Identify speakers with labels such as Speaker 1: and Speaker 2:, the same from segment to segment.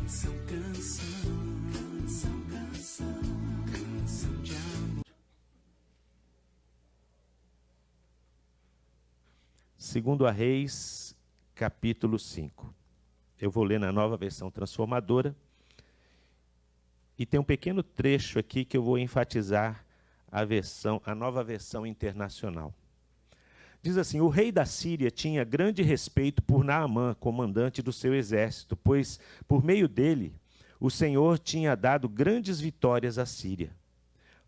Speaker 1: Canção de amor.
Speaker 2: Segundo a Reis, capítulo 5. Eu vou ler na Nova Versão Transformadora. E tem um pequeno trecho aqui que eu vou enfatizar a Nova Versão Internacional. Diz assim: o rei da Síria tinha grande respeito por Naamã, comandante do seu exército, pois, por meio dele, o Senhor tinha dado grandes vitórias à Síria.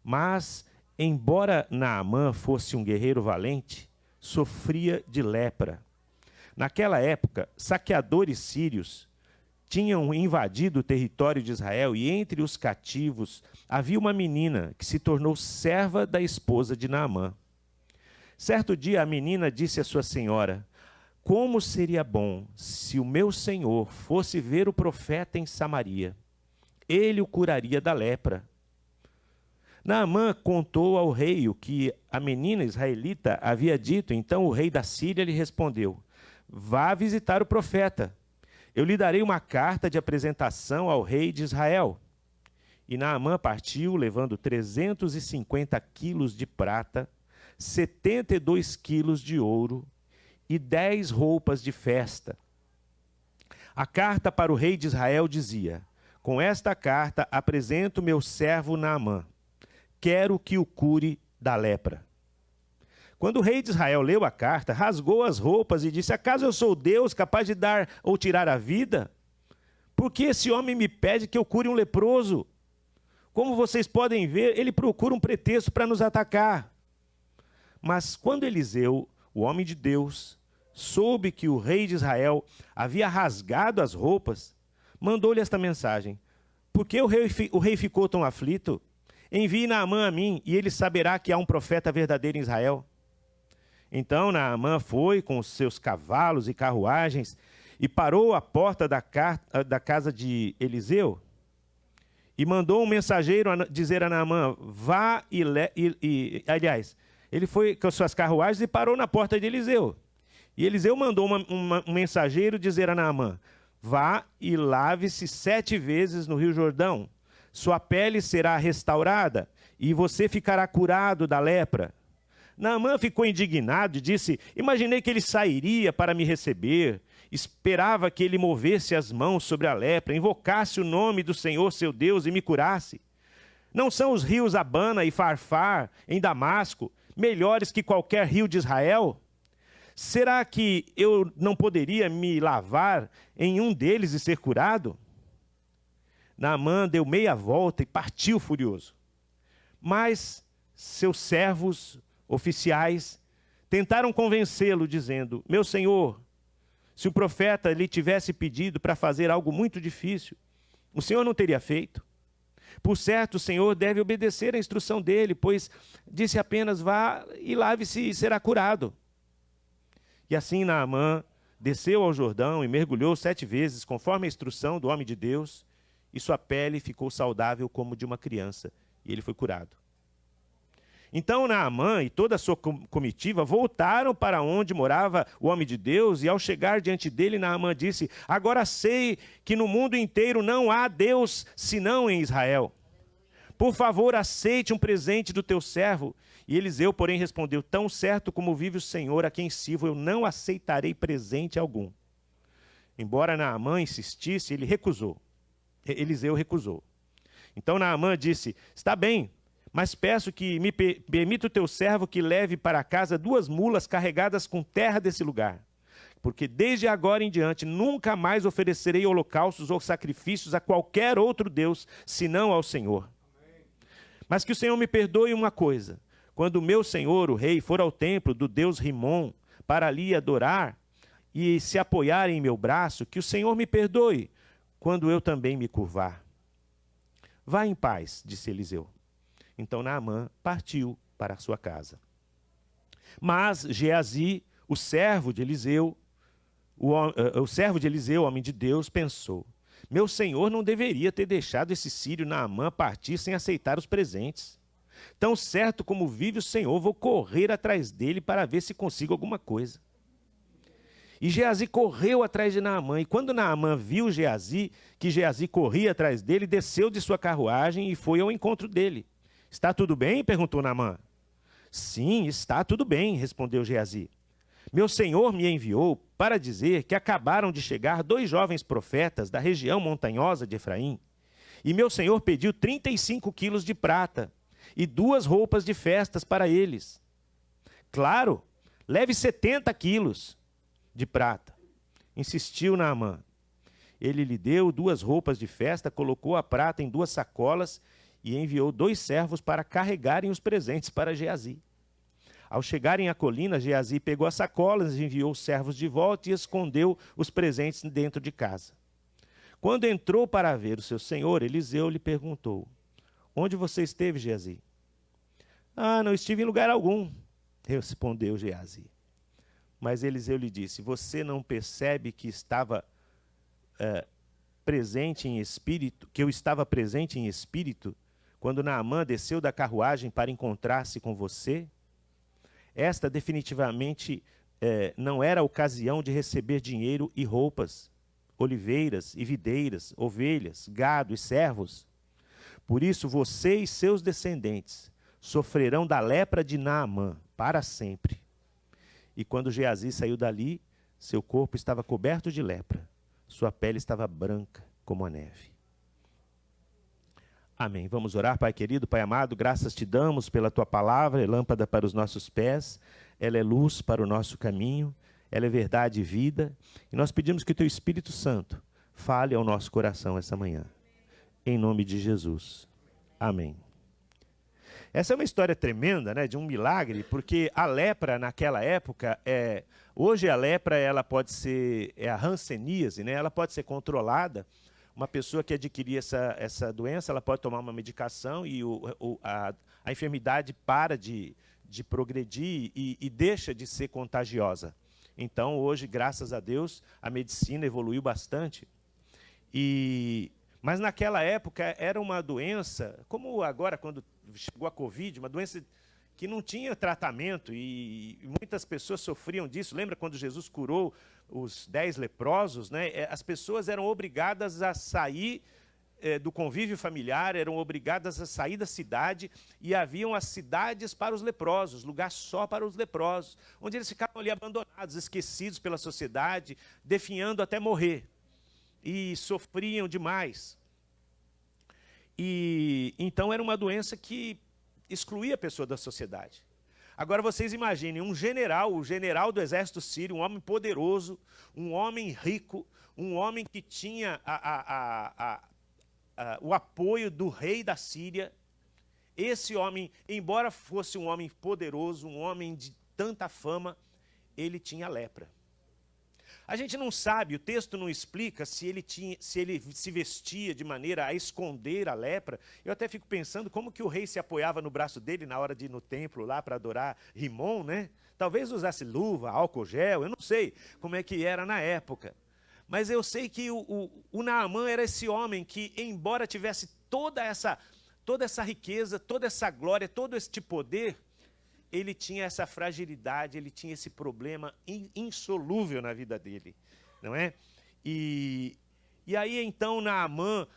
Speaker 2: Mas, embora Naamã fosse um guerreiro valente, sofria de lepra. Naquela época, saqueadores sírios tinham invadido o território de Israel e entre os cativos havia uma menina que se tornou serva da esposa de Naamã. Certo dia a menina disse à sua senhora: como seria bom se o meu senhor fosse ver o profeta em Samaria. Ele o curaria da lepra. Naamã contou ao rei o que a menina israelita havia dito. Então o rei da Síria lhe respondeu: vá visitar o profeta. Eu lhe darei uma carta de apresentação ao rei de Israel. E Naamã partiu, levando 350 quilos de prata, 72 quilos de ouro e 10 roupas de festa. A carta para o rei de Israel dizia: com esta carta apresento meu servo Naamã. Quero que o cure da lepra. Quando o rei de Israel leu a carta, rasgou as roupas e disse: acaso eu sou Deus capaz de dar ou tirar a vida? Por que esse homem me pede que eu cure um leproso? Como vocês podem ver, ele procura um pretexto para nos atacar. Mas quando Eliseu, o homem de Deus, soube que o rei de Israel havia rasgado as roupas, mandou-lhe esta mensagem: por que o rei ficou tão aflito? Envie Naamã a mim, e ele saberá que há um profeta verdadeiro em Israel. Então Naamã foi com os seus cavalos e carruagens e parou à porta da casa de Eliseu e mandou um mensageiro dizer a Naamã: vá aliás, ele foi com as suas carruagens e parou na porta de Eliseu. E Eliseu mandou um mensageiro dizer a Naamã: vá e lave-se 7 vezes no Rio Jordão. Sua pele será restaurada e você ficará curado da lepra. Naamã ficou indignado e disse: imaginei que ele sairia para me receber. Esperava que ele movesse as mãos sobre a lepra, invocasse o nome do Senhor seu Deus e me curasse. Não são os rios Abana e Farfar, em Damasco, melhores que qualquer rio de Israel? Será que eu não poderia me lavar em um deles e ser curado? Naamã deu meia volta e partiu furioso. Mas seus servos oficiais tentaram convencê-lo, dizendo: meu senhor, se o profeta lhe tivesse pedido para fazer algo muito difícil, o senhor não teria feito? Por certo, o senhor deve obedecer à instrução dele, pois disse apenas: vá e lave-se e será curado. E assim Naamã desceu ao Jordão e mergulhou 7 vezes, conforme a instrução do homem de Deus, e sua pele ficou saudável como de uma criança, e ele foi curado. Então Naamã e toda a sua comitiva voltaram para onde morava o homem de Deus, e ao chegar diante dele, Naamã disse: agora sei que no mundo inteiro não há Deus senão em Israel. Por favor, aceite um presente do teu servo. E Eliseu, porém, respondeu: tão certo como vive o Senhor a quem sirvo, eu não aceitarei presente algum. Embora Naamã insistisse, Eliseu recusou. Então Naamã disse: está bem, mas peço que me permita o teu servo que leve para casa 2 mulas carregadas com terra desse lugar. Porque desde agora em diante nunca mais oferecerei holocaustos ou sacrifícios a qualquer outro Deus, senão ao Senhor. Mas que o Senhor me perdoe uma coisa: quando o meu senhor, o rei, for ao templo do Deus Rimom para ali adorar e se apoiar em meu braço, que o Senhor me perdoe quando eu também me curvar. Vá em paz, disse Eliseu. Então Naamã partiu para a sua casa. Mas Geazi, o servo de Eliseu, homem de Deus, pensou: meu senhor não deveria ter deixado esse sírio Naamã partir sem aceitar os presentes. Tão certo como vive o Senhor, vou correr atrás dele para ver se consigo alguma coisa. E Geazi correu atrás de Naamã. E quando Naamã viu Geazi, que Geazi corria atrás dele, desceu de sua carruagem e foi ao encontro dele. Está tudo bem? Perguntou Naamã. Sim, está tudo bem, respondeu Geazi. Meu senhor me enviou para dizer que acabaram de chegar 2 jovens profetas da região montanhosa de Efraim. E meu senhor pediu 35 quilos de prata e 2 roupas de festas para eles. Claro, leve 70 quilos de prata. Insistiu Naamã. Ele lhe deu 2 roupas de festa, colocou a prata em 2 sacolas e enviou 2 servos para carregarem os presentes para Geazi. Ao chegarem à colina, Geazi pegou as sacolas, enviou os servos de volta e escondeu os presentes dentro de casa. Quando entrou para ver o seu senhor, Eliseu lhe perguntou: onde você esteve, Geazi? Não estive em lugar algum, respondeu Geazi. Mas Eliseu lhe disse: você não percebe que estava presente em espírito, que eu estava presente em espírito, quando Naamã desceu da carruagem para encontrar-se com você? Esta definitivamente não era a ocasião de receber dinheiro e roupas, oliveiras e videiras, ovelhas, gado e servos. Por isso você e seus descendentes sofrerão da lepra de Naamã para sempre. E quando Geazi saiu dali, seu corpo estava coberto de lepra, sua pele estava branca como a neve. Amém. Vamos orar, Pai querido, Pai amado, graças te damos pela tua palavra, é lâmpada para os nossos pés, ela é luz para o nosso caminho, ela é verdade e vida, e nós pedimos que o teu Espírito Santo fale ao nosso coração essa manhã. Em nome de Jesus. Amém. Essa é uma história tremenda, né, de um milagre, porque a lepra naquela época, hoje a lepra ela pode ser, a hanseníase, né, ela pode ser controlada. Uma pessoa que adquirir essa doença, ela pode tomar uma medicação e a enfermidade para de progredir e deixa de ser contagiosa. Então, hoje, graças a Deus, a medicina evoluiu bastante. Mas naquela época era uma doença, como agora, quando chegou a Covid, uma doença que não tinha tratamento e muitas pessoas sofriam disso. Lembra quando Jesus curou os 10 leprosos, né? As pessoas eram obrigadas a sair do convívio familiar, eram obrigadas a sair da cidade, e haviam as cidades para os leprosos, lugar só para os leprosos, onde eles ficavam ali abandonados, esquecidos pela sociedade, definhando até morrer, e sofriam demais. E então era uma doença que excluía a pessoa da sociedade. Agora vocês imaginem, o general do exército sírio, um homem poderoso, um homem rico, um homem que tinha o apoio do rei da Síria. Esse homem, embora fosse um homem poderoso, um homem de tanta fama, ele tinha lepra. A gente não sabe, o texto não explica se ele se vestia de maneira a esconder a lepra. Eu até fico pensando como que o rei se apoiava no braço dele na hora de ir no templo lá para adorar Rimon, né? Talvez usasse luva, álcool gel, eu não sei como é que era na época. Mas eu sei que o Naamã era esse homem que, embora tivesse toda essa riqueza, toda essa glória, todo este poder, ele tinha essa fragilidade, ele tinha esse problema insolúvel na vida dele, não é? E aí então Naamã,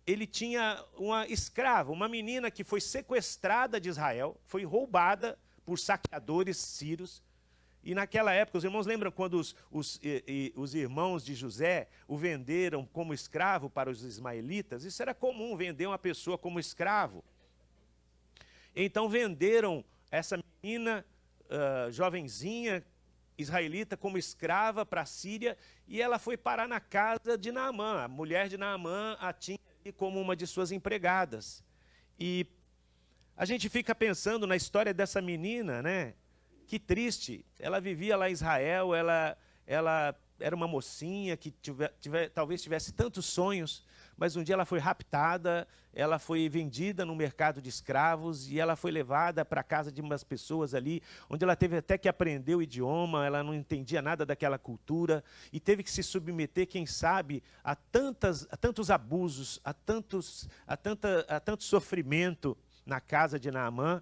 Speaker 2: ele tinha uma escrava, uma menina que foi sequestrada de Israel, foi roubada por saqueadores sírios. E naquela época, os irmãos lembram quando os irmãos de José o venderam como escravo para os ismaelitas? Isso era comum, vender uma pessoa como escravo. Então venderam essa menina, jovenzinha, israelita, como escrava para a Síria, e ela foi parar na casa de Naamã. A mulher de Naamã a tinha ali como uma de suas empregadas. E a gente fica pensando na história dessa menina, né? Que triste. Ela vivia lá em Israel, ela era uma mocinha que talvez tivesse tantos sonhos, mas um dia ela foi raptada, ela foi vendida no mercado de escravos e ela foi levada para a casa de umas pessoas ali, onde ela teve até que aprender o idioma, ela não entendia nada daquela cultura e teve que se submeter, quem sabe, a tantos abusos, a tanto sofrimento na casa de Naamã.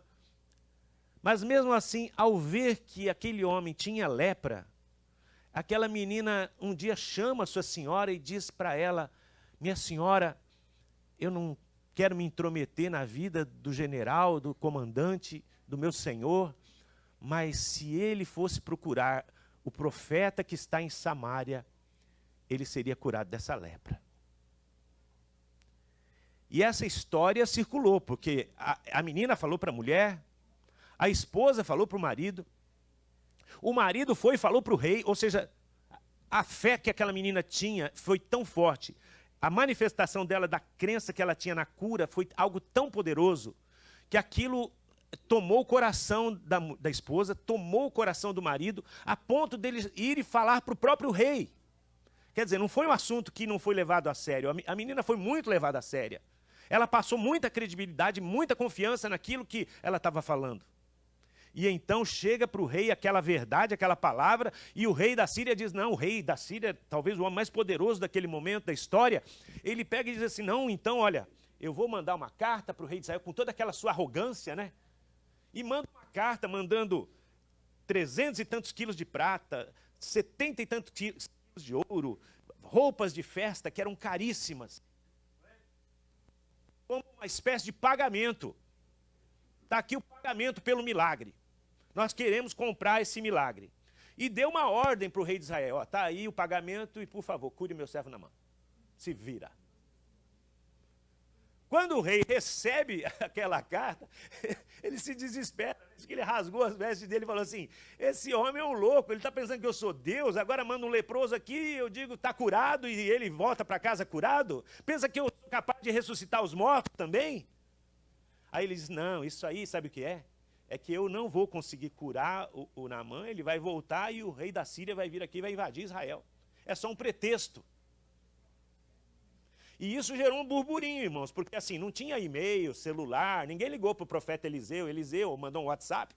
Speaker 2: Mas mesmo assim, ao ver que aquele homem tinha lepra, aquela menina um dia chama a sua senhora e diz para ela: minha senhora, eu não quero me intrometer na vida do general, do comandante, do meu senhor, mas se ele fosse procurar o profeta que está em Samaria, ele seria curado dessa lepra. E essa história circulou, porque a menina falou para a mulher, a esposa falou para o marido foi e falou para o rei, ou seja, a fé que aquela menina tinha foi tão forte, a manifestação dela, da crença que ela tinha na cura, foi algo tão poderoso, que aquilo tomou o coração da esposa, tomou o coração do marido, a ponto deles ir e falar para o próprio rei. Quer dizer, não foi um assunto que não foi levado a sério, a menina foi muito levada a séria. Ela passou muita credibilidade, muita confiança naquilo que ela estava falando. E então chega para o rei aquela verdade, aquela palavra, e o rei da Síria diz, não, o rei da Síria, talvez o homem mais poderoso daquele momento da história, ele pega e diz assim, não, então, olha, eu vou mandar uma carta para o rei de Israel, com toda aquela sua arrogância, né? E manda uma carta mandando 300 e tantos quilos de prata, 70 e tantos quilos de ouro, roupas de festa que eram caríssimas, como uma espécie de pagamento. Está aqui o pagamento pelo milagre. Nós queremos comprar esse milagre. E deu uma ordem para o rei de Israel. Está aí o pagamento e, por favor, cure meu servo Naamã. Se vira. Quando o rei recebe aquela carta, ele se desespera. Diz que ele rasgou as vestes dele e falou assim, esse homem é um louco, ele está pensando que eu sou Deus, agora manda um leproso aqui, eu digo, está curado, e ele volta para casa curado? Pensa que eu sou capaz de ressuscitar os mortos também? Aí ele diz, não, isso aí, sabe o que é? É que eu não vou conseguir curar o Naamã, ele vai voltar e o rei da Síria vai vir aqui e vai invadir Israel. É só um pretexto. E isso gerou um burburinho, irmãos, porque assim, não tinha e-mail, celular, ninguém ligou para o profeta Eliseu mandou um WhatsApp.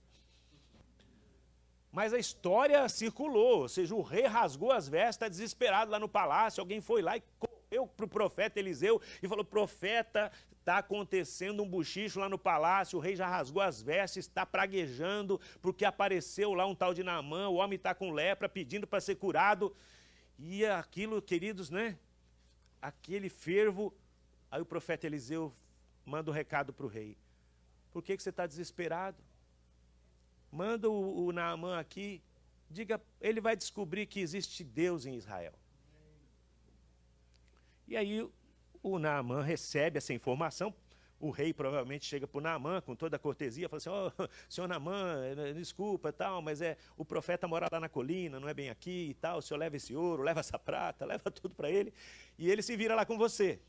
Speaker 2: Mas a história circulou, ou seja, o rei rasgou as vestes, está desesperado lá no palácio, alguém foi lá e correu para o profeta Eliseu e falou, profeta, está acontecendo um bochicho lá no palácio, o rei já rasgou as vestes, está praguejando, porque apareceu lá um tal de Naamã, o homem está com lepra, pedindo para ser curado. E aquilo, queridos, né? Aquele fervo, aí o profeta Eliseu manda um recado para o rei. Por que você está desesperado? Manda o Naamã aqui, diga, ele vai descobrir que existe Deus em Israel. E aí o Naamã recebe essa informação, o rei provavelmente chega para o Naamã com toda a cortesia, fala assim, oh, senhor Naamã, desculpa, tal, mas o profeta mora lá na colina, não é bem aqui e tal, o senhor leva esse ouro, leva essa prata, leva tudo para ele, e ele se vira lá com você.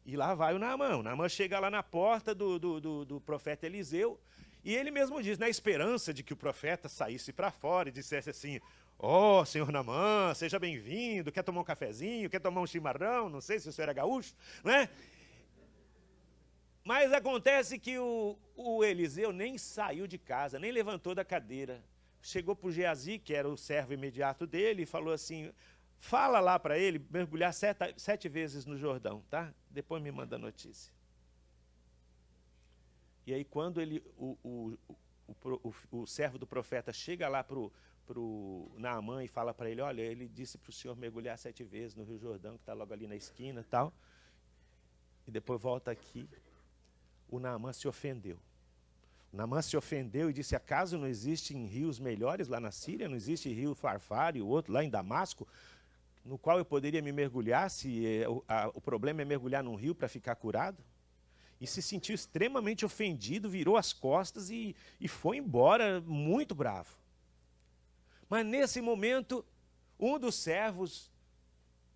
Speaker 2: E lá vai o Naamã chega lá na porta do profeta Eliseu, e ele mesmo diz, na esperança de que o profeta saísse para fora e dissesse assim, ó, senhor Naamã, seja bem-vindo, quer tomar um cafezinho, quer tomar um chimarrão, não sei se o senhor é gaúcho, né? Mas acontece que o Eliseu nem saiu de casa, nem levantou da cadeira. Chegou para o Geazi, que era o servo imediato dele, e falou assim, fala lá para ele mergulhar 7 vezes no Jordão, tá? Depois me manda a notícia. E aí quando o servo do profeta chega lá para o Naamã e fala para ele, olha, ele disse para o senhor mergulhar 7 vezes no Rio Jordão, que está logo ali na esquina e tal, e depois volta aqui. O Naamã se ofendeu. O Naamã se ofendeu e disse, acaso não existem rios melhores lá na Síria? Não existe rio Farfar e o outro lá em Damasco, no qual eu poderia me mergulhar se o problema é mergulhar num rio para ficar curado? E se sentiu extremamente ofendido, virou as costas e foi embora muito bravo. Mas nesse momento, um dos servos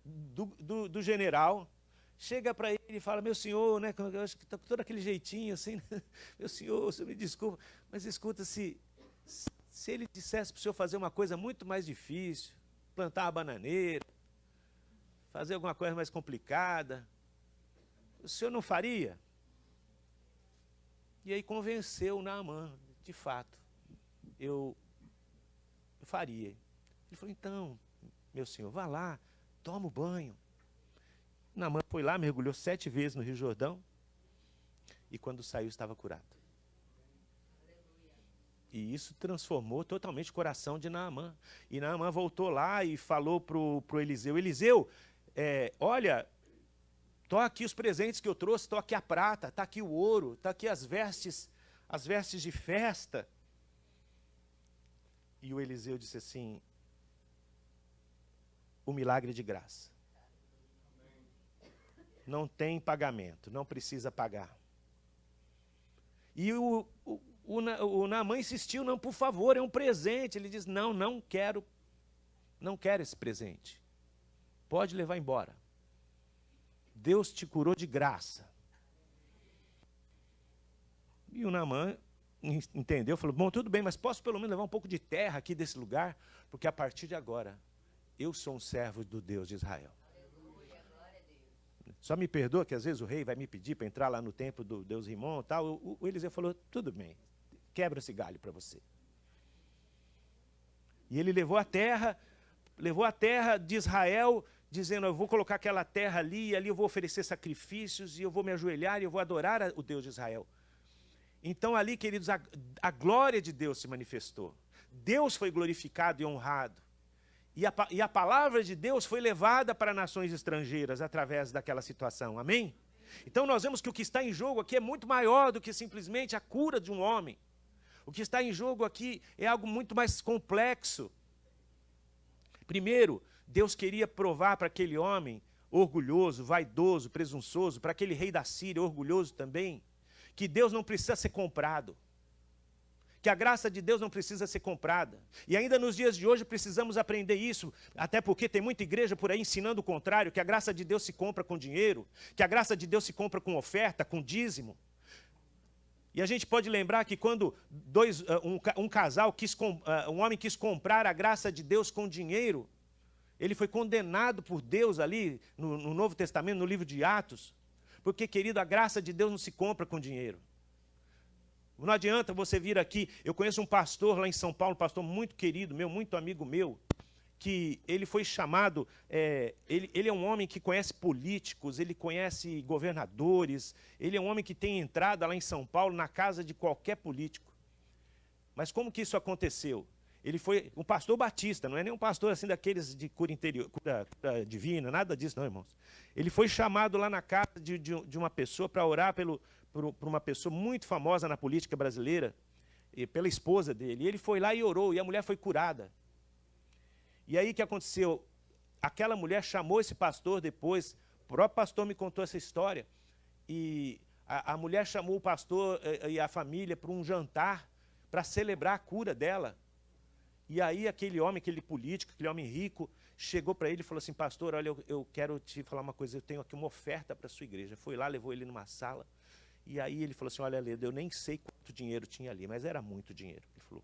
Speaker 2: do general chega para ele e fala, meu senhor, né, eu acho que está com todo aquele jeitinho assim, meu senhor, o senhor me desculpa, mas escuta, se ele dissesse para o senhor fazer uma coisa muito mais difícil, plantar uma bananeira, fazer alguma coisa mais complicada, o senhor não faria? E aí convenceu o Naamã, de fato, eu faria. Ele falou, então, meu senhor, vá lá, toma o banho. Naamã foi lá, mergulhou 7 vezes no Rio Jordão, e quando saiu estava curado. E isso transformou totalmente o coração de Naamã. E Naamã voltou lá e falou para o Eliseu, Eliseu, olha, estão aqui os presentes que eu trouxe, estão aqui a prata, está aqui o ouro, está aqui as vestes de festa. E o Eliseu disse assim, o milagre de graça. Não tem pagamento, não precisa pagar. E o Naamã insistiu, não, por favor, é um presente. Ele diz, não quero esse presente. Pode levar embora. Deus te curou de graça. E o Naamã entendeu, falou, bom, tudo bem, mas posso pelo menos levar um pouco de terra aqui desse lugar? Porque a partir de agora, eu sou um servo do Deus de Israel. Só me perdoa que às vezes o rei vai me pedir para entrar lá no templo do Deus Rimon e tal. O Eliseu falou, tudo bem, quebra esse galho para você. E ele levou a terra de Israel, dizendo, eu vou colocar aquela terra ali, e ali eu vou oferecer sacrifícios, e eu vou me ajoelhar, e eu vou adorar o Deus de Israel. Então ali, queridos, a glória de Deus se manifestou. Deus foi glorificado e honrado. E a palavra de Deus foi levada para nações estrangeiras através daquela situação. Amém? Então nós vemos que o que está em jogo aqui é muito maior do que simplesmente a cura de um homem. O que está em jogo aqui é algo muito mais complexo. Primeiro, Deus queria provar para aquele homem orgulhoso, vaidoso, presunçoso, para aquele rei da Síria, orgulhoso também, que Deus não precisa ser comprado. Que a graça de Deus não precisa ser comprada. E ainda nos dias de hoje precisamos aprender isso, até porque tem muita igreja por aí ensinando o contrário, que a graça de Deus se compra com dinheiro, que a graça de Deus se compra com oferta, com dízimo. E a gente pode lembrar que quando um casal, um homem quis comprar a graça de Deus com dinheiro, ele foi condenado por Deus ali no Novo Testamento, no livro de Atos, porque, querido, a graça de Deus não se compra com dinheiro. Não adianta você vir aqui, eu conheço um pastor lá em São Paulo, um pastor muito querido meu, muito amigo meu, que ele foi chamado, ele é um homem que conhece políticos, ele conhece governadores, ele é um homem que tem entrada lá em São Paulo na casa de qualquer político. Mas como que isso aconteceu? Ele foi um pastor batista, não é nem um pastor assim daqueles de cura interior, cura divina, nada disso não, irmãos. Ele foi chamado lá na casa de uma pessoa para orar por uma pessoa muito famosa na política brasileira, e pela esposa dele. E ele foi lá e orou, e a mulher foi curada. E aí o que aconteceu? Aquela mulher chamou esse pastor depois, o próprio pastor me contou essa história, e a mulher chamou o pastor e a família para um jantar, para celebrar a cura dela. E aí aquele homem, aquele político, aquele homem rico, chegou para ele e falou assim, pastor, olha, eu quero te falar uma coisa, eu tenho aqui uma oferta para a sua igreja. Foi lá, levou ele numa sala, e aí ele falou assim, olha, Ledo, eu nem sei quanto dinheiro tinha ali, mas era muito dinheiro. Ele falou,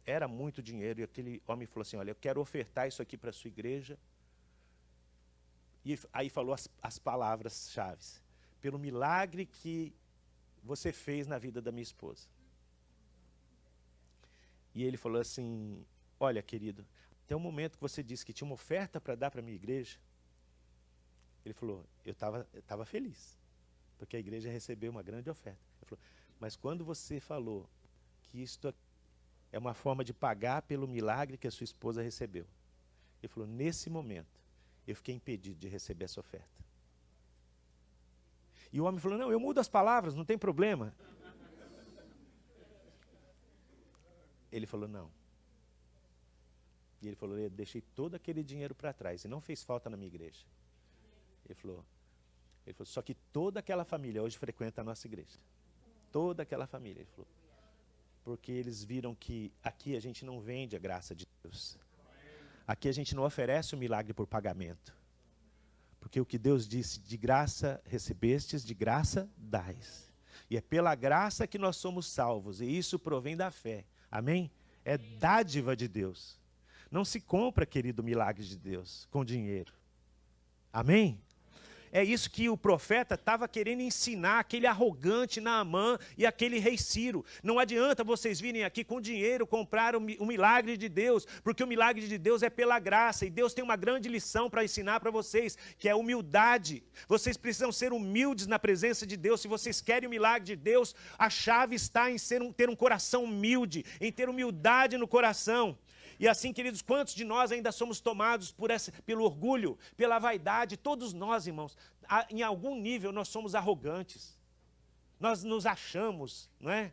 Speaker 2: era muito dinheiro, e aquele homem falou assim, olha, eu quero ofertar isso aqui para a sua igreja. E aí falou as palavras-chave, pelo milagre que você fez na vida da minha esposa. E ele falou assim, olha, querido, até o momento que você disse que tinha uma oferta para dar para a minha igreja, ele falou, eu estava feliz, porque a igreja recebeu uma grande oferta. Ele falou, mas quando você falou que isto é uma forma de pagar pelo milagre que a sua esposa recebeu, ele falou, nesse momento, eu fiquei impedido de receber essa oferta. E o homem falou, não, eu mudo as palavras, não tem problema. Ele falou, não. E ele falou, eu deixei todo aquele dinheiro para trás e não fez falta na minha igreja. Ele falou, só que toda aquela família hoje frequenta a nossa igreja. Toda aquela família, ele falou. Porque eles viram que aqui a gente não vende a graça de Deus. Aqui a gente não oferece o milagre por pagamento. Porque o que Deus disse, de graça recebestes, de graça dais. E é pela graça que nós somos salvos, e isso provém da fé. Amém? É dádiva de Deus. Não se compra, querido, milagre de Deus com dinheiro. Amém? É isso que o profeta estava querendo ensinar, aquele arrogante Naamã e aquele rei Ciro. Não adianta vocês virem aqui com dinheiro comprar o milagre de Deus, porque o milagre de Deus é pela graça, e Deus tem uma grande lição para ensinar para vocês, que é humildade. Vocês precisam ser humildes na presença de Deus. Se vocês querem o milagre de Deus, a chave está em ter um coração humilde, em ter humildade no coração. E assim, queridos, quantos de nós ainda somos tomados pelo orgulho, pela vaidade? Todos nós, irmãos, em algum nível nós somos arrogantes. Nós nos achamos, não é?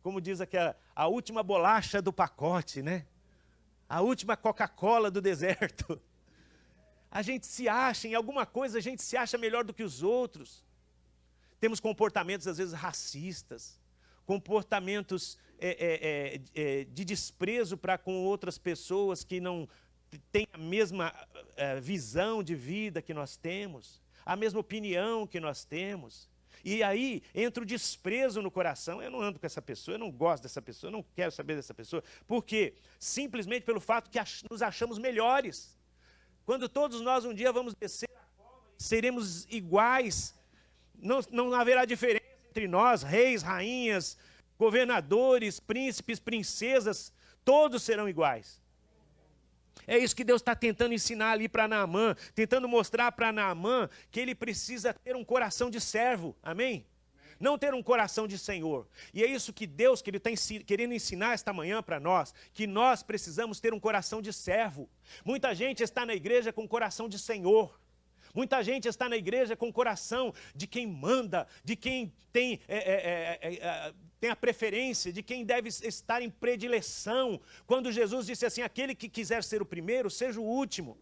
Speaker 2: Como diz aquela, a última bolacha do pacote, né? A última Coca-Cola do deserto. A gente se acha, em alguma coisa a gente se acha melhor do que os outros. Temos comportamentos às vezes racistas, comportamentos de desprezo para com outras pessoas que não têm a mesma visão de vida que nós temos, a mesma opinião que nós temos. E aí entra o desprezo no coração. Eu não ando com essa pessoa, eu não gosto dessa pessoa, eu não quero saber dessa pessoa. Por quê? Simplesmente pelo fato que nos achamos melhores. Quando todos nós um dia vamos descer a cova, seremos iguais, não haverá diferença entre nós, reis, rainhas, governadores, príncipes, princesas, todos serão iguais. É isso que Deus está tentando ensinar ali para Naamã, tentando mostrar para Naamã que ele precisa ter um coração de servo, amém? Não ter um coração de senhor. E é isso que Deus, que Ele está querendo ensinar esta manhã para nós, que nós precisamos ter um coração de servo. Muita gente está na igreja com coração de senhor. Muita gente está na igreja com o coração de quem manda, de quem tem a preferência, de quem deve estar em predileção. Quando Jesus disse assim, aquele que quiser ser o primeiro, seja o último.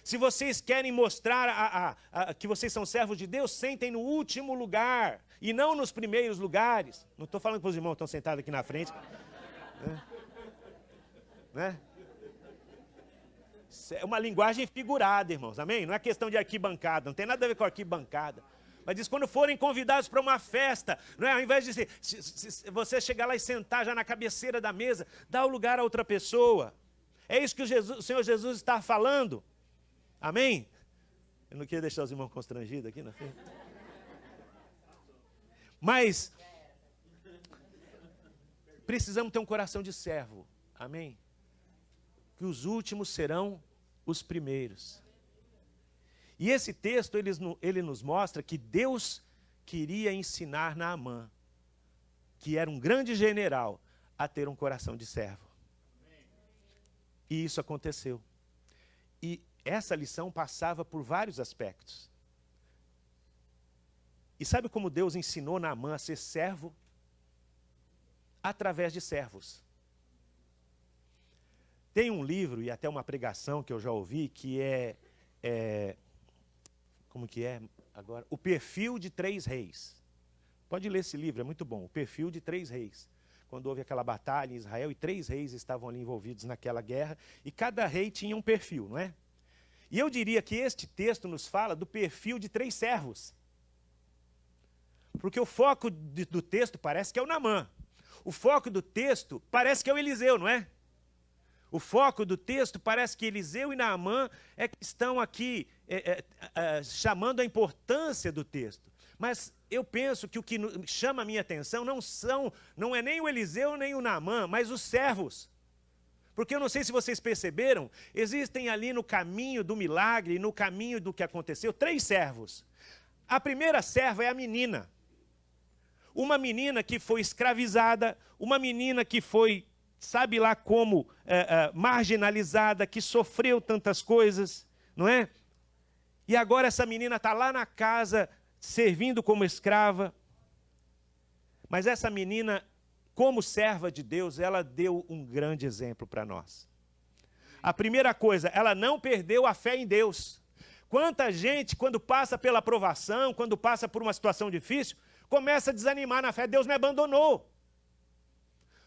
Speaker 2: Se vocês querem mostrar que vocês são servos de Deus, sentem no último lugar e não nos primeiros lugares. Não estou falando para os irmãos que estão sentados aqui na frente. Né? É uma linguagem figurada, irmãos, amém? Não é questão de arquibancada, não tem nada a ver com arquibancada. Mas diz, quando forem convidados para uma festa, não é? Ao invés de dizer, se você chegar lá e sentar já na cabeceira da mesa, dá o lugar a outra pessoa. É isso que o Senhor Jesus está falando. Amém? Eu não queria deixar os irmãos constrangidos aqui na frente. Mas precisamos ter um coração de servo. Amém? Que os últimos serão os primeiros. E esse texto, ele nos mostra que Deus queria ensinar Naamã, que era um grande general, a ter um coração de servo. E isso aconteceu. E essa lição passava por vários aspectos. E sabe como Deus ensinou Naamã a ser servo? Através de servos. Tem um livro e até uma pregação que eu já ouvi que como que é agora? O Perfil de Três Reis. Pode ler esse livro, é muito bom. O Perfil de Três Reis. Quando houve aquela batalha em Israel e 3 reis estavam ali envolvidos naquela guerra e cada rei tinha um perfil, não é? E eu diria que este texto nos fala do perfil de 3 servos. Porque o foco do texto parece que é o Naamã. O foco do texto parece que é o Eliseu, não é? O foco do texto parece que Eliseu e Naamã é que estão aqui chamando a importância do texto. Mas eu penso que o que chama a minha atenção não é nem o Eliseu nem o Naamã, mas os servos. Porque eu não sei se vocês perceberam, existem ali no caminho do milagre, no caminho do que aconteceu, 3 servos. A primeira serva é a menina. Uma menina que foi escravizada, uma menina que foi, sabe lá como, marginalizada, que sofreu tantas coisas, não é? E agora essa menina está lá na casa, servindo como escrava. Mas essa menina, como serva de Deus, ela deu um grande exemplo para nós. A primeira coisa, ela não perdeu a fé em Deus. Quanta gente, quando passa pela provação, quando passa por uma situação difícil, começa a desanimar na fé. Deus me abandonou.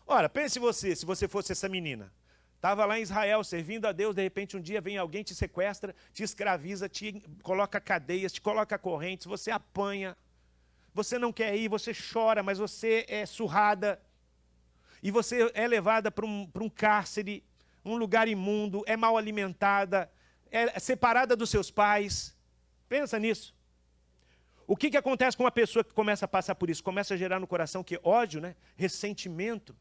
Speaker 2: Ora, pense se você fosse essa menina. Estava lá em Israel, servindo a Deus, de repente um dia vem alguém, te sequestra, te escraviza, te coloca cadeias, te coloca correntes, você apanha, você não quer ir, você chora, mas você é surrada, e você é levada para um cárcere, um lugar imundo, é mal alimentada, é separada dos seus pais. Pensa nisso. O que acontece com uma pessoa que começa a passar por isso? Começa a gerar no coração que ódio, né? Ressentimento.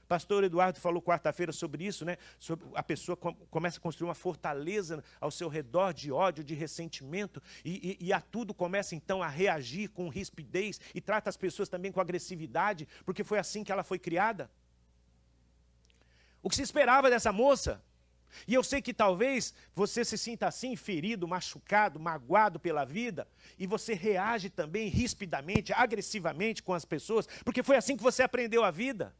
Speaker 2: Pastor Eduardo falou quarta-feira sobre isso, né? Sobre a pessoa começa a construir uma fortaleza ao seu redor de ódio, de ressentimento, e a tudo começa então a reagir com rispidez e trata as pessoas também com agressividade, porque foi assim que ela foi criada. O que se esperava dessa moça? E eu sei que talvez você se sinta assim, ferido, machucado, magoado pela vida, e você reage também rispidamente, agressivamente com as pessoas, porque foi assim que você aprendeu a vida.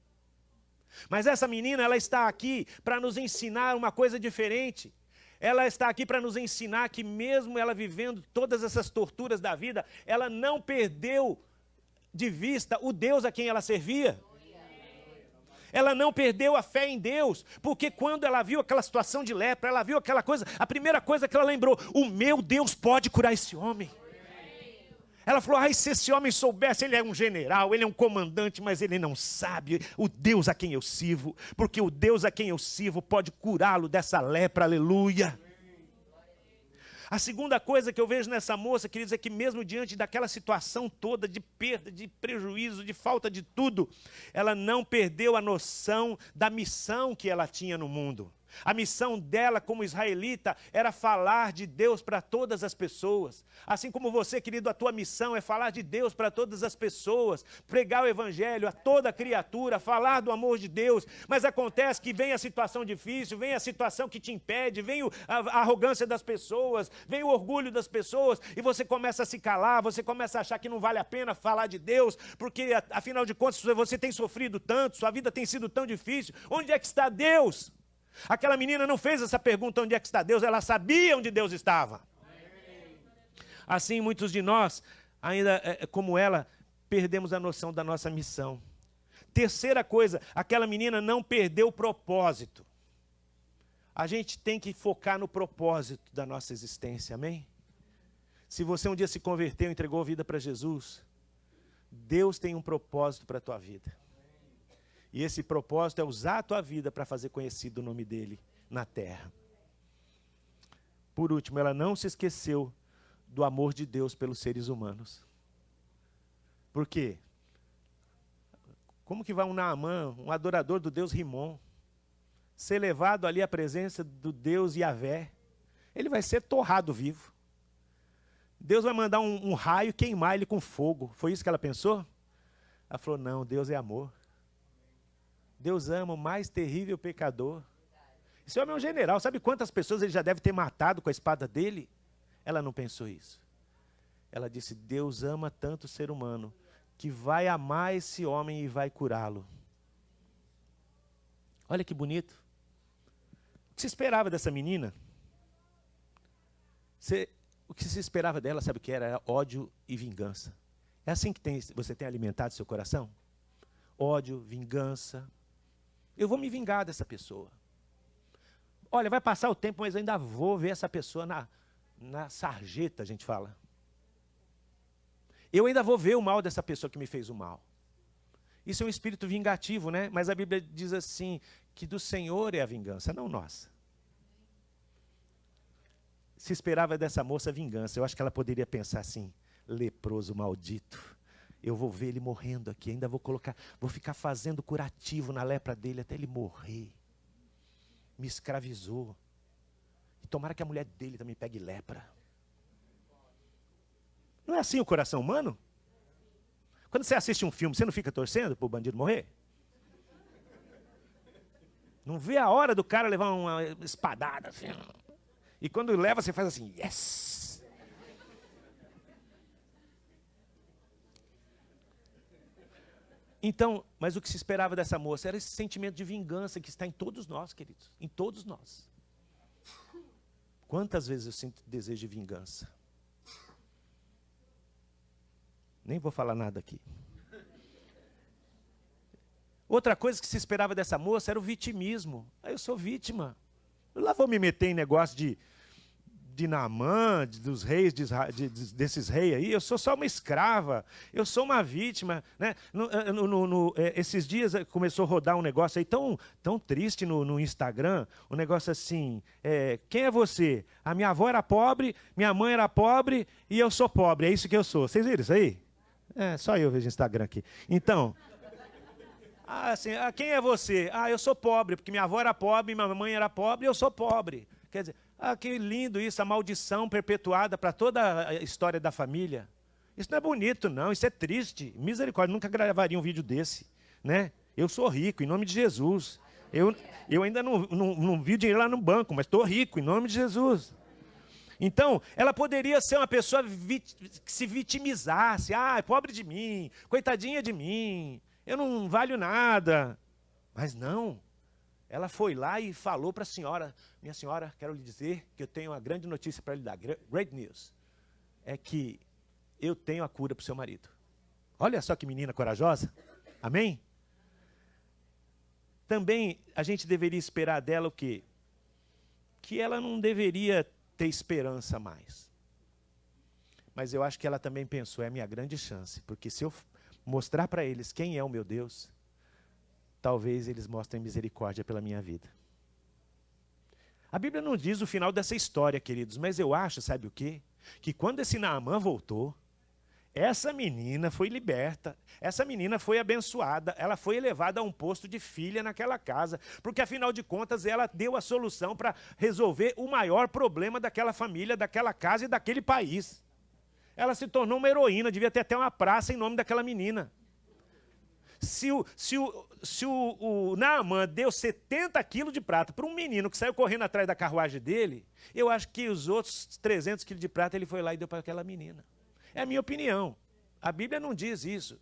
Speaker 2: Mas essa menina, ela está aqui para nos ensinar uma coisa diferente. Ela está aqui para nos ensinar que mesmo ela vivendo todas essas torturas da vida, ela não perdeu de vista o Deus a quem ela servia. Ela não perdeu a fé em Deus, porque quando ela viu aquela situação de lepra, ela viu aquela coisa, a primeira coisa que ela lembrou, o meu Deus pode curar esse homem. Ela falou, se esse homem soubesse, ele é um general, ele é um comandante, mas ele não sabe o Deus a quem eu sirvo, porque o Deus a quem eu sirvo pode curá-lo dessa lepra, aleluia. A segunda coisa que eu vejo nessa moça, queridos, é que mesmo diante daquela situação toda de perda, de prejuízo, de falta de tudo, ela não perdeu a noção da missão que ela tinha no mundo. A missão dela como israelita era falar de Deus para todas as pessoas. Assim como você, querido, a tua missão é falar de Deus para todas as pessoas, pregar o evangelho a toda criatura, falar do amor de Deus. Mas acontece que vem a situação difícil, vem a situação que te impede, vem a arrogância das pessoas, vem o orgulho das pessoas, e você começa a se calar, você começa a achar que não vale a pena falar de Deus, porque afinal de contas você tem sofrido tanto, sua vida tem sido tão difícil. Onde é que está Deus? Aquela menina não fez essa pergunta, onde é que está Deus? Ela sabia onde Deus estava. Assim, muitos de nós, ainda como ela, perdemos a noção da nossa missão. Terceira coisa, aquela menina não perdeu o propósito. A gente tem que focar no propósito da nossa existência, amém? Se você um dia se converteu, entregou a vida para Jesus, Deus tem um propósito para a tua vida. E esse propósito é usar a tua vida para fazer conhecido o nome dele na terra. Por último, ela não se esqueceu do amor de Deus pelos seres humanos. Por quê? Como que vai um Naamã, um adorador do Deus Rimon, ser levado ali à presença do Deus Yahvé? Ele vai ser torrado vivo. Deus vai mandar um raio queimar ele com fogo. Foi isso que ela pensou? Ela falou, não, Deus é amor. Deus ama o mais terrível pecador. Esse homem é um general. Sabe quantas pessoas ele já deve ter matado com a espada dele? Ela não pensou isso. Ela disse, Deus ama tanto o ser humano, que vai amar esse homem e vai curá-lo. Olha que bonito. O que se esperava dessa menina? O que se esperava dela, sabe o que era? Era ódio e vingança. É assim que você tem alimentado seu coração? Ódio, vingança. Eu vou me vingar dessa pessoa. Olha, vai passar o tempo, mas eu ainda vou ver essa pessoa na sarjeta, a gente fala. Eu ainda vou ver o mal dessa pessoa que me fez o mal. Isso é um espírito vingativo, né? Mas a Bíblia diz assim, que do Senhor é a vingança, não nossa. Se esperava dessa moça vingança, eu acho que ela poderia pensar assim, leproso maldito. Eu vou ver ele morrendo aqui, ainda vou ficar fazendo curativo na lepra dele até ele morrer. Me escravizou. E tomara que a mulher dele também pegue lepra. Não é assim o coração humano? Quando você assiste um filme, você não fica torcendo para o bandido morrer? Não vê a hora do cara levar uma espadada assim. E quando leva, você faz assim, yes! Então, mas o que se esperava dessa moça era esse sentimento de vingança que está em todos nós, queridos. Em todos nós. Quantas vezes eu sinto desejo de vingança? Nem vou falar nada aqui. Outra coisa que se esperava dessa moça era o vitimismo. Eu sou vítima. Eu lá vou me meter em negócio de de Naamã, dos reis, desses reis aí, eu sou só uma escrava, eu sou uma vítima. Né? Esses dias começou a rodar um negócio aí tão triste no Instagram, um negócio assim, quem é você? A minha avó era pobre, minha mãe era pobre e eu sou pobre, é isso que eu sou. Vocês viram isso aí? Só eu vejo Instagram aqui. Então, quem é você? Eu sou pobre, porque minha avó era pobre, minha mãe era pobre e eu sou pobre. Quer dizer, que lindo isso, a maldição perpetuada para toda a história da família. Isso não é bonito, não, isso é triste. Misericórdia, nunca gravaria um vídeo desse. Né? Eu sou rico, em nome de Jesus. Eu ainda não vi dinheiro lá no banco, mas estou rico, em nome de Jesus. Então, ela poderia ser uma pessoa que se vitimizasse. Pobre de mim, coitadinha de mim, eu não valho nada. Mas não. Ela foi lá e falou para a senhora, minha senhora, quero lhe dizer que eu tenho uma grande notícia para lhe dar, great news, é que eu tenho a cura para o seu marido. Olha só que menina corajosa, amém? Também a gente deveria esperar dela o quê? Que ela não deveria ter esperança mais. Mas eu acho que ela também pensou, é a minha grande chance, porque se eu mostrar para eles quem é o meu Deus, talvez eles mostrem misericórdia pela minha vida. A Bíblia não diz o final dessa história, queridos, mas eu acho, sabe o quê? Que quando esse Naamã voltou, essa menina foi liberta, essa menina foi abençoada, ela foi elevada a um posto de filha naquela casa, porque afinal de contas ela deu a solução para resolver o maior problema daquela família, daquela casa e daquele país. Ela se tornou uma heroína, devia ter até uma praça em nome daquela menina. Se o Naamã deu 70 quilos de prata para um menino que saiu correndo atrás da carruagem dele, eu acho que os outros 300 quilos de prata ele foi lá e deu para aquela menina. É a minha opinião. A Bíblia não diz isso.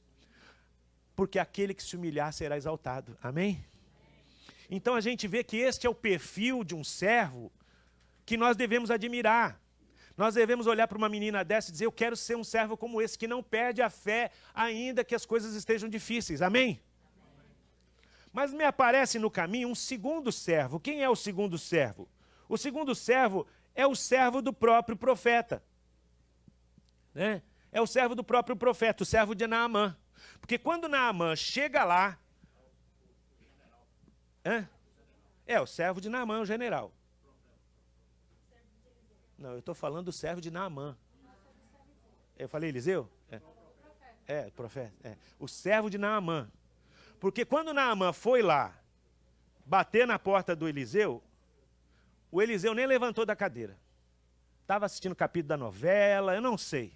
Speaker 2: Porque aquele que se humilhar será exaltado. Amém? Então a gente vê que este é o perfil de um servo que nós devemos admirar. Nós devemos olhar para uma menina dessa e dizer, eu quero ser um servo como esse, que não perde a fé, ainda que as coisas estejam difíceis. Amém? Mas me aparece no caminho um segundo servo. Quem é o segundo servo? O segundo servo é o servo do próprio profeta. Né? É o servo do próprio profeta, o servo de Naamã. Porque quando Naamã chega lá... o servo de Naamã, o general. Não, eu estou falando do servo de Naamã. Eu falei Eliseu? Profeta. O servo de Naamã. Porque quando Naamã foi lá bater na porta do Eliseu, o Eliseu nem levantou da cadeira. Estava assistindo o capítulo da novela, eu não sei.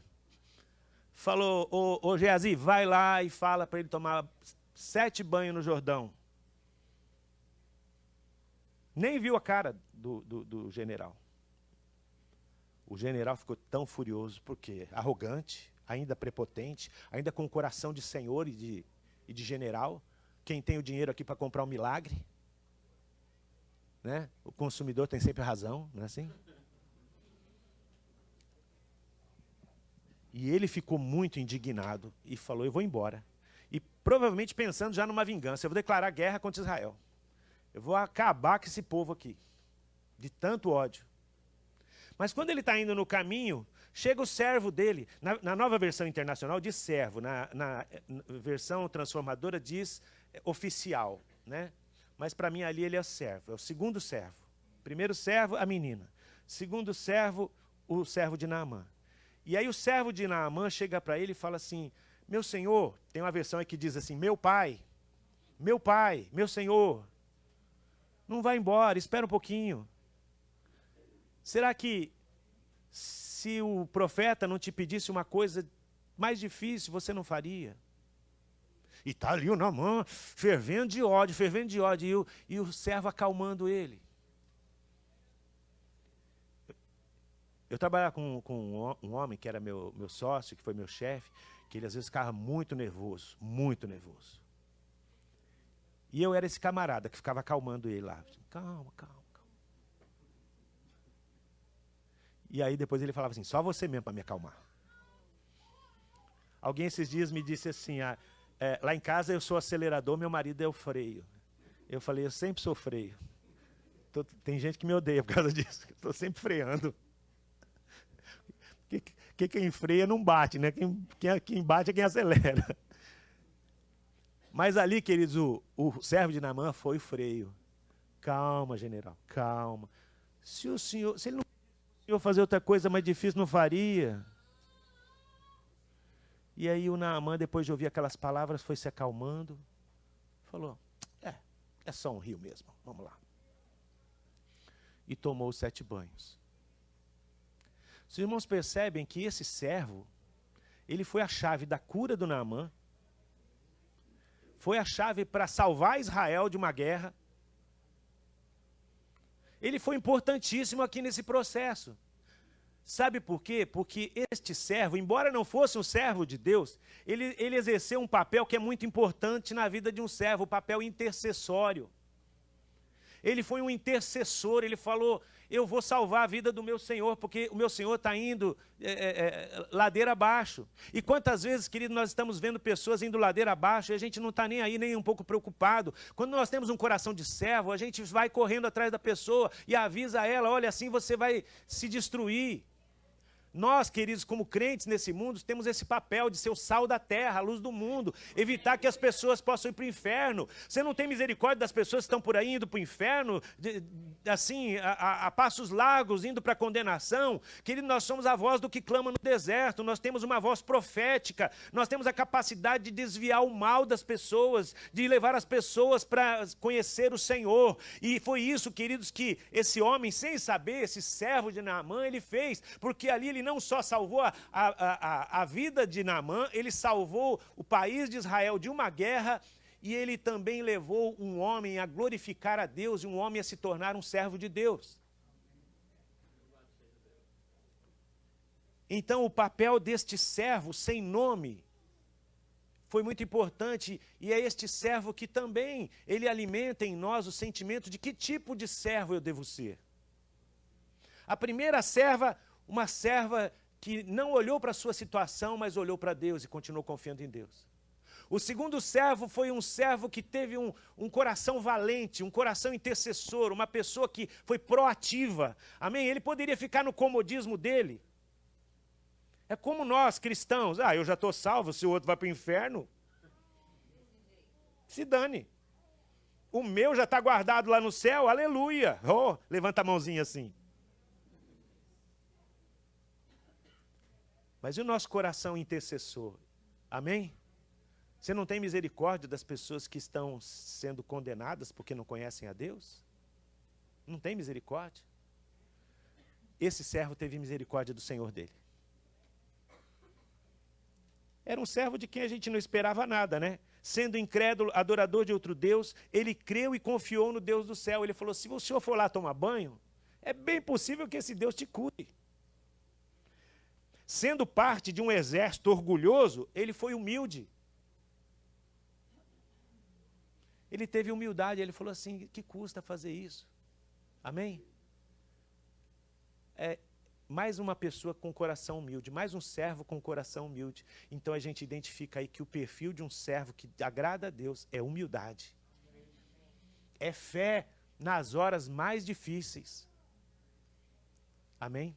Speaker 2: Falou, ô Geazi, vai lá e fala para ele tomar 7 banhos no Jordão. Nem viu a cara do general. O general ficou tão furioso, porque arrogante, ainda prepotente, ainda com o coração de senhor e de general. Quem tem o dinheiro aqui para comprar um milagre? Né? O consumidor tem sempre razão, não é assim? E ele ficou muito indignado e falou, eu vou embora. E provavelmente pensando já numa vingança, eu vou declarar guerra contra Israel. Eu vou acabar com esse povo aqui, de tanto ódio. Mas quando ele está indo no caminho, chega o servo dele. Na nova versão internacional diz servo, na versão transformadora diz oficial. Né? Mas para mim ali ele é o servo, é o segundo servo. Primeiro servo, a menina. Segundo servo, o servo de Naamã. E aí o servo de Naamã chega para ele e fala assim, meu senhor, tem uma versão aí que diz assim, meu pai, meu senhor, não vai embora, espera um pouquinho. Será que se o profeta não te pedisse uma coisa mais difícil, você não faria? E está ali o Naamã, fervendo de ódio, e o servo acalmando ele. Eu trabalhava com um homem que era meu sócio, que foi meu chefe, que ele às vezes ficava muito nervoso, muito nervoso. E eu era esse camarada que ficava acalmando ele lá. Calma. E aí depois ele falava assim, só você mesmo para me acalmar. Alguém esses dias me disse assim, lá em casa eu sou acelerador, meu marido é o freio. Eu falei, eu sempre sou freio. Tem gente que me odeia por causa disso, estou sempre freando. Quem freia não bate, né? Quem bate é quem acelera. Mas ali, queridos, o servo de Naamã foi o freio. Calma, general, calma. Se ele não queria fazer outra coisa mais difícil, não faria. E aí o Naamã, depois de ouvir aquelas palavras, foi se acalmando. Falou, é só um rio mesmo, vamos lá. E tomou os 7 banhos. Os irmãos percebem que esse servo, ele foi a chave da cura do Naamã, foi a chave para salvar Israel de uma guerra. Ele foi importantíssimo aqui nesse processo. Sabe por quê? Porque este servo, embora não fosse um servo de Deus, ele exerceu um papel que é muito importante na vida de um servo, o papel intercessório. Ele foi um intercessor, ele falou, eu vou salvar a vida do meu Senhor, porque o meu Senhor está indo ladeira abaixo. E quantas vezes, querido, nós estamos vendo pessoas indo ladeira abaixo e a gente não está nem aí, nem um pouco preocupado. Quando nós temos um coração de servo, a gente vai correndo atrás da pessoa e avisa ela, olha, assim você vai se destruir. Nós, queridos, como crentes nesse mundo, temos esse papel de ser o sal da terra, a luz do mundo, evitar que as pessoas possam ir para o inferno. Você não tem misericórdia das pessoas que estão por aí indo para o inferno, assim, a passos largos, indo para a condenação? Querido, nós somos a voz do que clama no deserto, nós temos uma voz profética, nós temos a capacidade de desviar o mal das pessoas, de levar as pessoas para conhecer o Senhor. E foi isso, queridos, que esse homem, sem saber, esse servo de Naamã, ele fez, porque ali ele não só salvou a vida de Naamã, ele salvou o país de Israel de uma guerra, e ele também levou um homem a glorificar a Deus, e um homem a se tornar um servo de Deus. Então o papel deste servo sem nome foi muito importante, e é este servo que também, ele alimenta em nós o sentimento de que tipo de servo eu devo ser. A primeira serva, uma serva que não olhou para a sua situação, mas olhou para Deus e continuou confiando em Deus. O segundo servo foi um servo que teve um coração valente, um coração intercessor, uma pessoa que foi proativa. Amém? Ele poderia ficar no comodismo dele. É como nós, cristãos. Eu já estou salvo, se o outro vai para o inferno, se dane. O meu já está guardado lá no céu, aleluia. Oh, levanta a mãozinha assim. Mas e o nosso coração intercessor? Amém? Você não tem misericórdia das pessoas que estão sendo condenadas porque não conhecem a Deus? Não tem misericórdia? Esse servo teve misericórdia do Senhor dele. Era um servo de quem a gente não esperava nada, né? Sendo incrédulo, adorador de outro Deus, ele creu e confiou no Deus do céu. Ele falou, se o senhor for lá tomar banho, é bem possível que esse Deus te cure. Sendo parte de um exército orgulhoso, ele foi humilde. Ele teve humildade, ele falou assim, que custa fazer isso? Amém? É mais uma pessoa com coração humilde, mais um servo com coração humilde. Então a gente identifica aí que o perfil de um servo que agrada a Deus é humildade. É fé nas horas mais difíceis. Amém?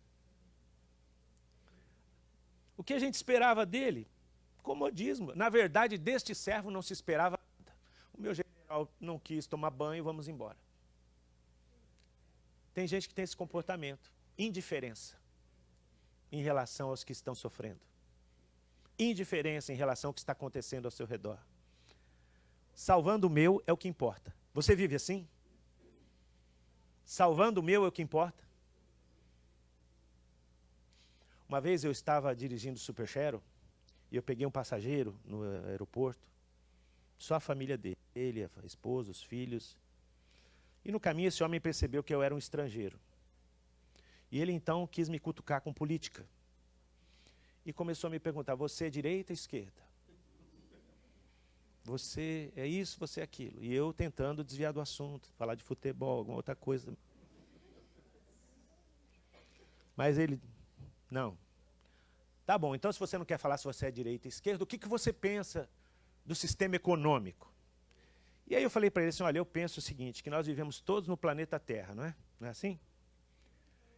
Speaker 2: O que a gente esperava dele? Comodismo. Na verdade, deste servo não se esperava nada. O meu general não quis tomar banho, vamos embora. Tem gente que tem esse comportamento. Indiferença em relação aos que estão sofrendo. Indiferença em relação ao que está acontecendo ao seu redor. Salvando o meu é o que importa. Você vive assim? Salvando o meu é o que importa? Uma vez eu estava dirigindo o Super Shero e eu peguei um passageiro no aeroporto, só a família dele, a esposa, os filhos. E no caminho esse homem percebeu que eu era um estrangeiro. E ele então quis me cutucar com política. E começou a me perguntar, você é direita ou esquerda? Você é isso, você é aquilo. E eu tentando desviar do assunto, falar de futebol, alguma outra coisa. Mas ele... Não. Tá bom, então se você não quer falar se você é direita ou esquerda, o que você pensa do sistema econômico? E aí eu falei para ele assim, olha, eu penso o seguinte, que nós vivemos todos no planeta Terra, não é? Não é assim?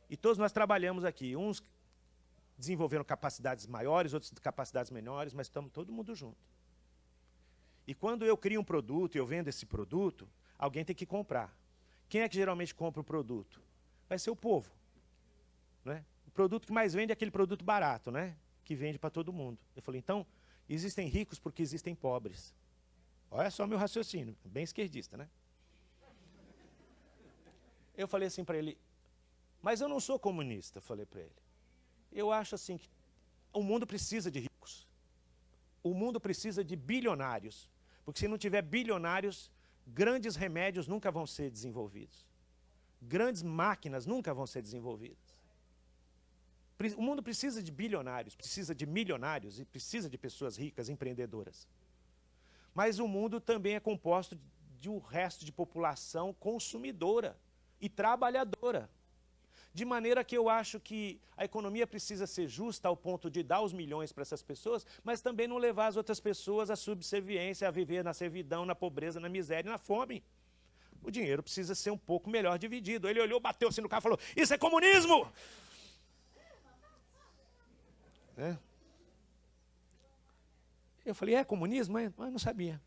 Speaker 2: E todos nós trabalhamos aqui, uns desenvolveram capacidades maiores, outros capacidades menores, mas estamos todo mundo junto. E quando eu crio um produto e eu vendo esse produto, alguém tem que comprar. Quem é que geralmente compra o produto? Vai ser o povo. Né? O produto que mais vende é aquele produto barato, né? Que vende para todo mundo. Eu falei, então, existem ricos porque existem pobres. Olha só meu raciocínio, bem esquerdista, né? Eu falei assim para ele, mas eu não sou comunista, falei para ele. Eu acho assim que o mundo precisa de ricos. O mundo precisa de bilionários. Porque se não tiver bilionários, grandes remédios nunca vão ser desenvolvidos. Grandes máquinas nunca vão ser desenvolvidas. O mundo precisa de bilionários, precisa de milionários e precisa de pessoas ricas, empreendedoras. Mas o mundo também é composto de um resto de população consumidora e trabalhadora. De maneira que eu acho que a economia precisa ser justa ao ponto de dar os milhões para essas pessoas, mas também não levar as outras pessoas à subserviência, a viver na servidão, na pobreza, na miséria e na fome. O dinheiro precisa ser um pouco melhor dividido. Ele olhou, bateu assim no carro e falou, isso é comunismo! É. Eu falei, é comunismo? Mas não sabia.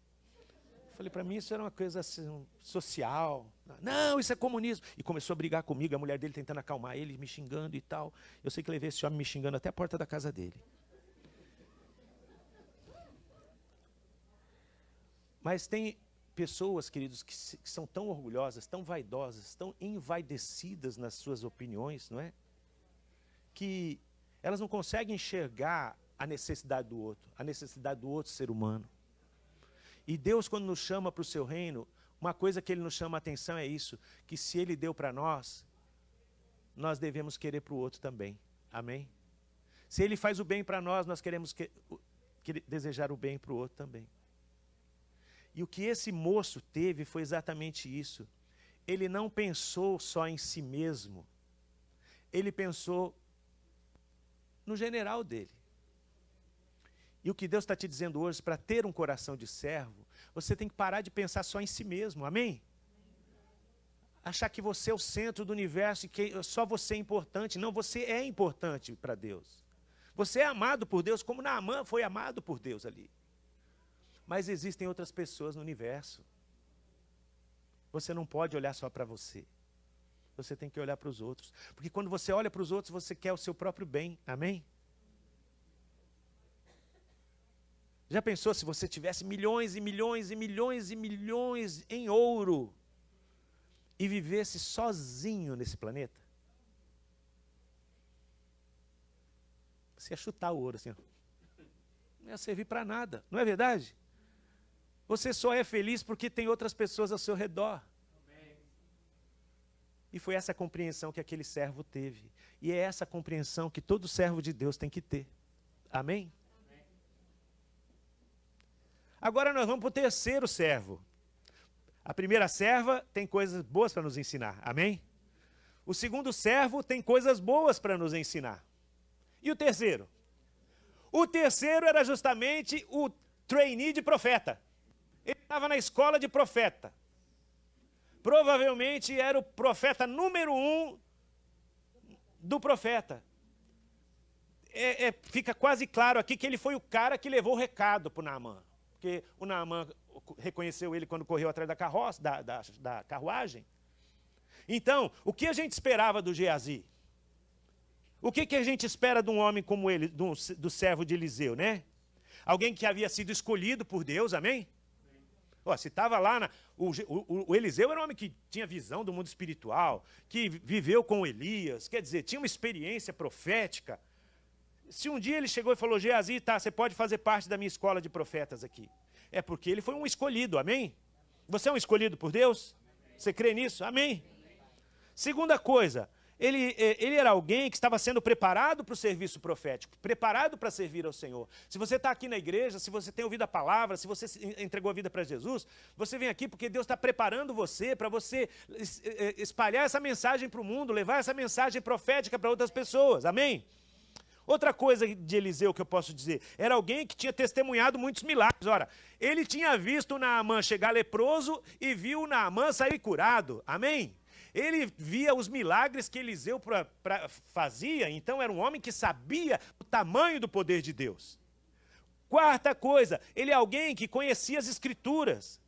Speaker 2: Eu falei, para mim isso era uma coisa assim, social. Não, isso é comunismo. E começou a brigar comigo, a mulher dele tentando acalmar ele, me xingando e tal. Eu sei que levei esse homem me xingando até a porta da casa dele. Mas tem pessoas, queridos, que são tão orgulhosas, tão vaidosas, tão envaidecidas nas suas opiniões, não é? Que elas não conseguem enxergar a necessidade do outro ser humano. E Deus, quando nos chama para o seu reino, uma coisa que Ele nos chama a atenção é isso, que se Ele deu para nós, nós devemos querer para o outro também. Amém? Se Ele faz o bem para nós, nós queremos desejar o bem para o outro também. E o que esse moço teve foi exatamente isso. Ele não pensou só em si mesmo. Ele pensou no general dele. E o que Deus está te dizendo hoje, para ter um coração de servo, você tem que parar de pensar só em si mesmo, amém? Achar que você é o centro do universo e que só você é importante. Não, você é importante para Deus. Você é amado por Deus, como Naamã foi amado por Deus ali. Mas existem outras pessoas no universo. Você não pode olhar só para você. Você tem que olhar para os outros. Porque quando você olha para os outros, você quer o seu próprio bem, amém? Já pensou se você tivesse milhões e milhões e milhões e milhões em ouro e vivesse sozinho nesse planeta? Você ia chutar o ouro assim, ó. Não ia servir para nada, não é verdade? Você só é feliz porque tem outras pessoas ao seu redor. E foi essa compreensão que aquele servo teve. E é essa compreensão que todo servo de Deus tem que ter. Amém? Agora nós vamos para o terceiro servo. A primeira serva tem coisas boas para nos ensinar. Amém? O segundo servo tem coisas boas para nos ensinar. E o terceiro? O terceiro era justamente o trainee de profeta. Ele estava na escola de profeta. Provavelmente era o profeta número 1 do profeta. Fica quase claro aqui que ele foi o cara que levou o recado para o Naamã. Porque o Naamã reconheceu ele quando correu atrás da carroça, da carruagem. Então, o que a gente esperava do Geazi? O que a gente espera de um homem como ele, do servo de Eliseu, né? Alguém que havia sido escolhido por Deus, amém? Ó, se estava lá, o Eliseu era um homem que tinha visão do mundo espiritual, que viveu com Elias, quer dizer, tinha uma experiência profética. Se um dia ele chegou e falou, Geazi, tá, você pode fazer parte da minha escola de profetas aqui. É porque ele foi um escolhido, amém? Você é um escolhido por Deus? Você crê nisso? Amém? Segunda coisa, ele era alguém que estava sendo preparado para o serviço profético, preparado para servir ao Senhor. Se você está aqui na igreja, se você tem ouvido a palavra, se você entregou a vida para Jesus, você vem aqui porque Deus está preparando você para você espalhar essa mensagem para o mundo, levar essa mensagem profética para outras pessoas, amém? Outra coisa de Eliseu que eu posso dizer, era alguém que tinha testemunhado muitos milagres. Ora, ele tinha visto o Naamã chegar leproso e viu o Naamã sair curado, amém? Ele via os milagres que Eliseu fazia, então era um homem que sabia o tamanho do poder de Deus. Quarta coisa, ele é alguém que conhecia as Escrituras,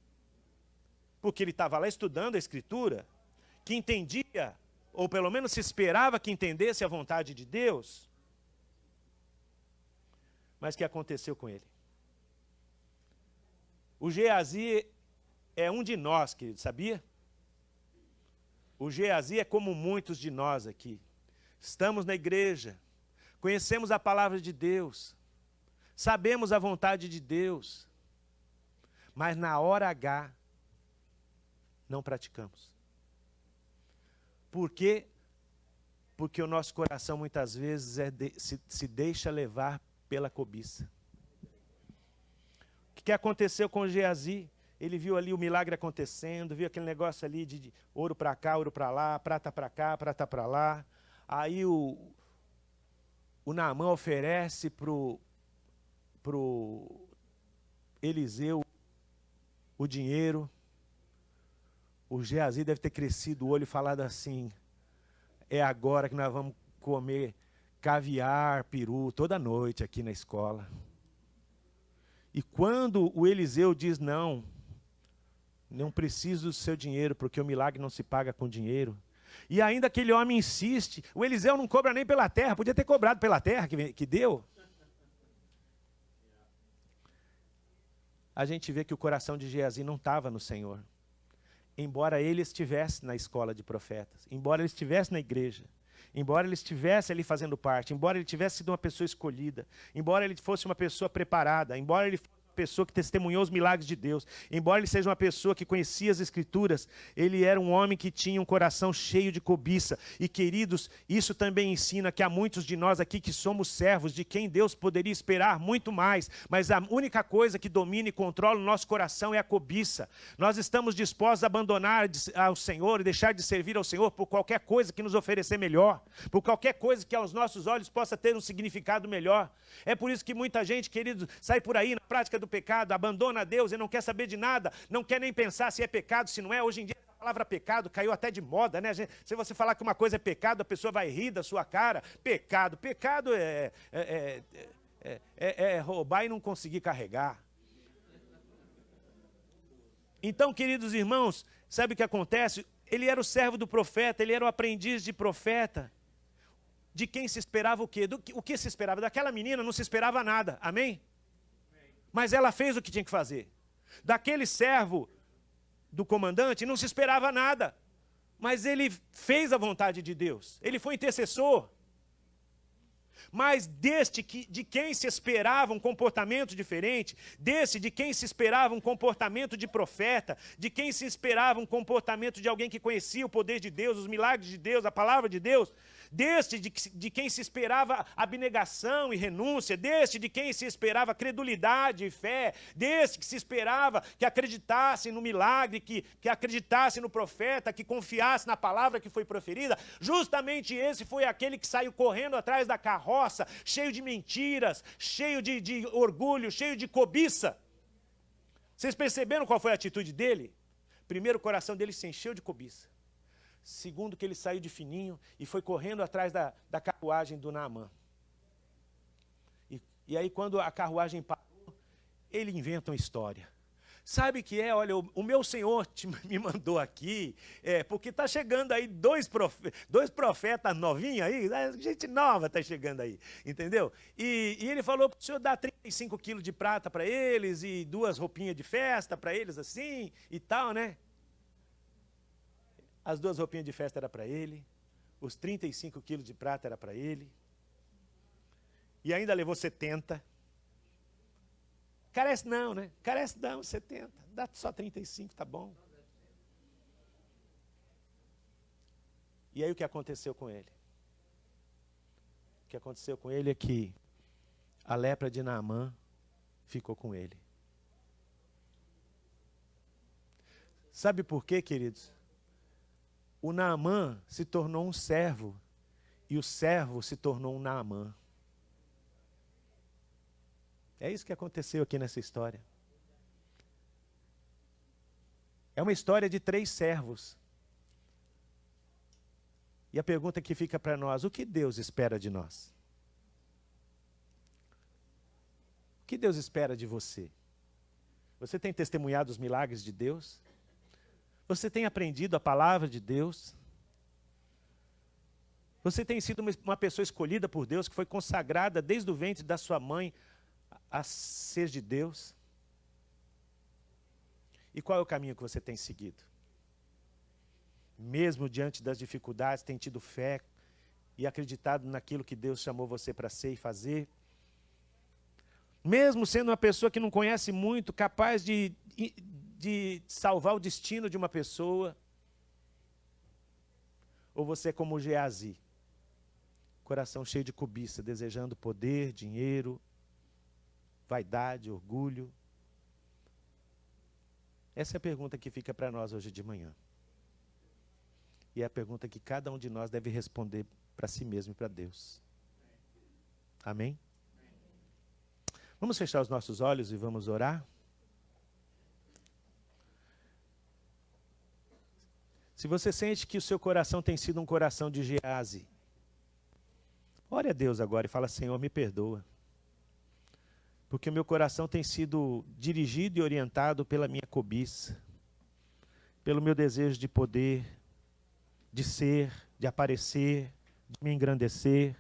Speaker 2: porque ele estava lá estudando a Escritura, que entendia, ou pelo menos se esperava que entendesse a vontade de Deus. Mas o que aconteceu com ele? O Geazi é um de nós, querido, sabia? O Geazi é como muitos de nós aqui. Estamos na igreja, conhecemos a palavra de Deus, sabemos a vontade de Deus, mas na hora H não praticamos. Por quê? Porque o nosso coração muitas vezes se deixa levar pela cobiça. O que aconteceu com o Geazi? Ele viu ali o milagre acontecendo, viu aquele negócio ali de ouro para cá, ouro para lá, prata para cá, prata para lá. Aí o Naamã oferece pro Eliseu o dinheiro. O Geazi deve ter crescido o olho e falado assim: é agora que nós vamos comer caviar, peru, toda noite aqui na escola. E quando o Eliseu diz não preciso do seu dinheiro, porque o milagre não se paga com dinheiro. E ainda aquele homem insiste, o Eliseu não cobra nem pela terra, podia ter cobrado pela terra que deu. A gente vê que o coração de Geazi não estava no Senhor. Embora ele estivesse na escola de profetas, embora ele estivesse na igreja, embora ele estivesse ali fazendo parte, embora ele tivesse sido uma pessoa escolhida, embora ele fosse uma pessoa preparada, embora ele fosse uma pessoa que testemunhou os milagres de Deus, embora ele seja uma pessoa que conhecia as Escrituras, ele era um homem que tinha um coração cheio de cobiça. E, queridos, isso também ensina que há muitos de nós aqui que somos servos, de quem Deus poderia esperar muito mais, mas a única coisa que domina e controla o nosso coração é a cobiça. Nós estamos dispostos a abandonar ao Senhor e deixar de servir ao Senhor por qualquer coisa que nos oferecer melhor, por qualquer coisa que aos nossos olhos possa ter um significado melhor. É por isso que muita gente, querido, sai por aí na prática do pecado, abandona a Deus e não quer saber de nada, não quer nem pensar se é pecado, se não é. Hoje em dia a palavra pecado caiu até de moda, né? Se você falar que uma coisa é pecado, a pessoa vai rir da sua cara. Pecado é roubar e não conseguir carregar. Então, queridos irmãos, sabe o que acontece? Ele era o servo do profeta, ele era o aprendiz de profeta. De quem se esperava o quê? O que se esperava? Daquela menina não se esperava nada, amém? Mas ela fez o que tinha que fazer. Daquele servo do comandante não se esperava nada, mas ele fez a vontade de Deus, ele foi intercessor. Mas de quem se esperava um comportamento diferente, de quem se esperava um comportamento de profeta, de quem se esperava um comportamento de alguém que conhecia o poder de Deus, os milagres de Deus, a palavra de Deus, de quem se esperava abnegação e renúncia, de quem se esperava credulidade e fé, que se esperava que acreditasse no milagre, que acreditasse no profeta, que confiasse na palavra que foi proferida. Justamente esse foi aquele que saiu correndo atrás da carroça, cheio de mentiras, cheio de orgulho, cheio de cobiça. Vocês perceberam qual foi a atitude dele? Primeiro, o coração dele se encheu de cobiça. Segundo, que ele saiu de fininho e foi correndo atrás da carruagem do Naamã. E aí, quando a carruagem parou, ele inventa uma história. Sabe o que é? Olha, o meu Senhor me mandou aqui, porque está chegando aí dois profetas novinhos aí, gente nova está chegando aí, entendeu? E ele falou para o senhor dar 35 quilos de prata para eles e 2 roupinhas de festa para eles assim e tal, né? As 2 roupinhas de festa eram para ele, os 35 quilos de prata era para ele, e ainda levou 70. Carece não, né? Carece não, 70. Dá só 35, tá bom. E aí o que aconteceu com ele? O que aconteceu com ele é que a lepra de Naamã ficou com ele. Sabe por quê, queridos? O Naamã se tornou um servo e o servo se tornou um Naamã. É isso que aconteceu aqui nessa história. É uma história de 3 servos. E a pergunta que fica para nós: o que Deus espera de nós? O que Deus espera de você? Você tem testemunhado os milagres de Deus? Você tem aprendido a palavra de Deus? Você tem sido uma pessoa escolhida por Deus, que foi consagrada desde o ventre da sua mãe a ser de Deus? E qual é o caminho que você tem seguido? Mesmo diante das dificuldades, tem tido fé e acreditado naquilo que Deus chamou você para ser e fazer? Mesmo sendo uma pessoa que não conhece muito, capaz de salvar o destino de uma pessoa? Ou você é como Geazi, coração cheio de cobiça, desejando poder, dinheiro, vaidade, orgulho? Essa é a pergunta que fica para nós hoje de manhã. E é a pergunta que cada um de nós deve responder para si mesmo e para Deus. Amém? Vamos fechar os nossos olhos e vamos orar? Se você sente que o seu coração tem sido um coração de Geazi, ore a Deus agora e fala: Senhor, me perdoa. Porque o meu coração tem sido dirigido e orientado pela minha cobiça, pelo meu desejo de poder, de ser, de aparecer, de me engrandecer,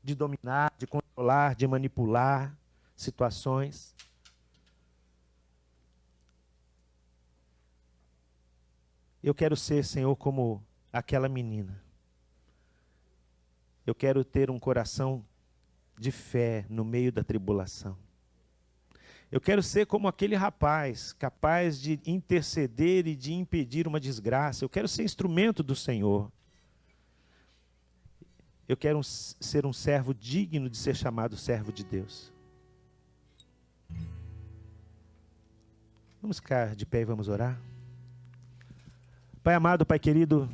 Speaker 2: de dominar, de controlar, de manipular situações. Eu quero ser, Senhor, como aquela menina. Eu quero ter um coração de fé no meio da tribulação. Eu quero ser como aquele rapaz, capaz de interceder e de impedir uma desgraça. Eu quero ser instrumento do Senhor. Eu quero ser um servo digno de ser chamado servo de Deus. Vamos ficar de pé e vamos orar? Pai amado, Pai querido,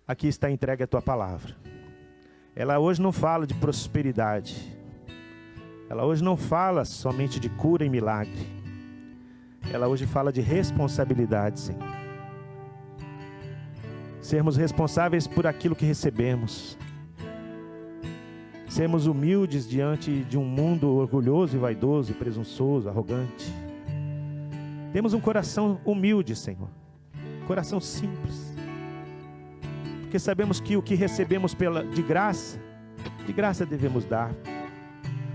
Speaker 2: aqui está entregue a Tua palavra. Ela hoje não fala de prosperidade. Ela hoje não fala somente de cura e milagre. Ela hoje fala de responsabilidade, Senhor. Sermos responsáveis por aquilo que recebemos. Sermos humildes diante de um mundo orgulhoso e vaidoso, e presunçoso, arrogante. Temos um coração humilde, Senhor. Coração simples. Porque sabemos que o que recebemos de graça devemos dar.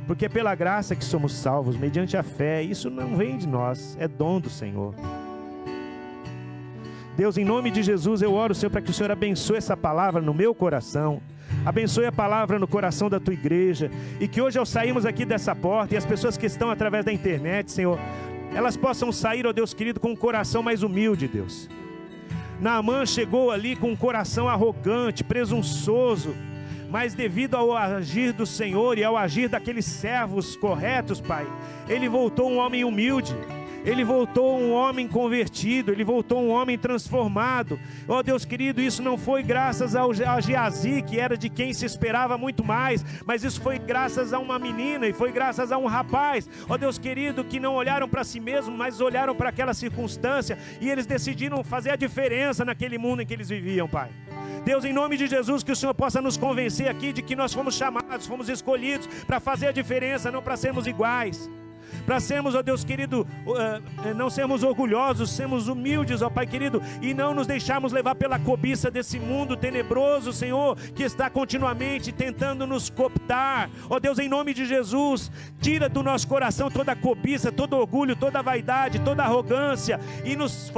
Speaker 2: Porque é pela graça que somos salvos, mediante a fé. Isso não vem de nós, é dom do Senhor. Deus, em nome de Jesus, eu oro, Senhor, para que o Senhor abençoe essa palavra no meu coração. Abençoe a palavra no coração da Tua igreja. E que hoje, ao sairmos aqui dessa porta, e as pessoas que estão através da internet, Senhor, elas possam sair, ó Deus querido, com um coração mais humilde, Deus. Naamã chegou ali com um coração arrogante, presunçoso, mas devido ao agir do Senhor e ao agir daqueles servos corretos, Pai, ele voltou um homem humilde. Ele voltou um homem convertido, ele voltou um homem transformado. Ó Deus querido, isso não foi graças a Geazi, que era de quem se esperava muito mais, mas isso foi graças a uma menina e foi graças a um rapaz, ó Deus querido, que não olharam para si mesmos, mas olharam para aquela circunstância e eles decidiram fazer a diferença naquele mundo em que eles viviam, Pai. Deus, em nome de Jesus, que o Senhor possa nos convencer aqui de que nós fomos chamados, fomos escolhidos para fazer a diferença, não para sermos iguais. Para sermos, ó Deus querido, não sermos orgulhosos, sermos humildes, ó Pai querido, e não nos deixarmos levar pela cobiça desse mundo tenebroso, Senhor, que está continuamente tentando nos cooptar. Ó Deus, em nome de Jesus, tira do nosso coração toda a cobiça, todo orgulho, toda a vaidade, toda a arrogância, e nos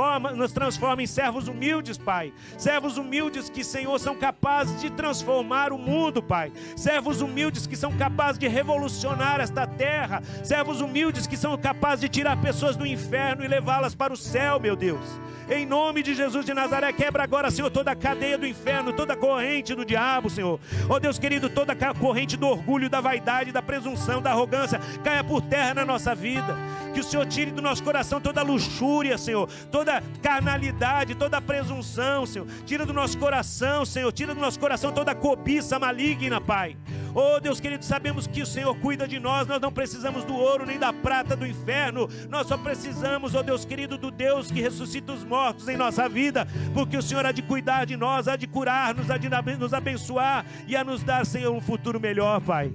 Speaker 2: transforma em servos humildes, Pai. Servos humildes que, Senhor, são capazes de transformar o mundo, Pai. Servos humildes que são capazes de revolucionar esta terra. Servos humildes que são capazes de tirar pessoas do inferno e levá-las para o céu, meu Deus. Em nome de Jesus de Nazaré, quebra agora, Senhor, toda a cadeia do inferno, toda a corrente do diabo, Senhor. Ó Deus querido, toda a corrente do orgulho, da vaidade, da presunção, da arrogância, caia por terra na nossa vida. Que o Senhor tire do nosso coração toda a luxúria, Senhor, toda a carnalidade, toda a presunção, Senhor. Tira do nosso coração, Senhor, tira do nosso coração toda a cobiça maligna, Pai. Oh Deus querido, sabemos que o Senhor cuida de nós. Nós não precisamos do ouro nem da prata do inferno. Nós só precisamos, oh Deus querido, do Deus que ressuscita os mortos em nossa vida, porque o Senhor há de cuidar de nós, há de curar-nos, há de nos abençoar e a nos dar, Senhor, um futuro melhor, Pai.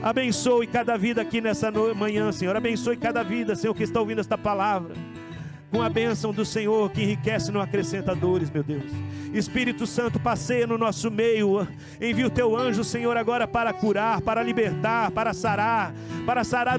Speaker 2: Abençoe cada vida aqui nessa manhã, Senhor. Abençoe cada vida, Senhor, que está ouvindo esta palavra. Com a bênção do Senhor que enriquece e não acrescenta dores, meu Deus. Espírito Santo, passeia no nosso meio. Envia o teu anjo, Senhor, agora para curar, para libertar, para sarar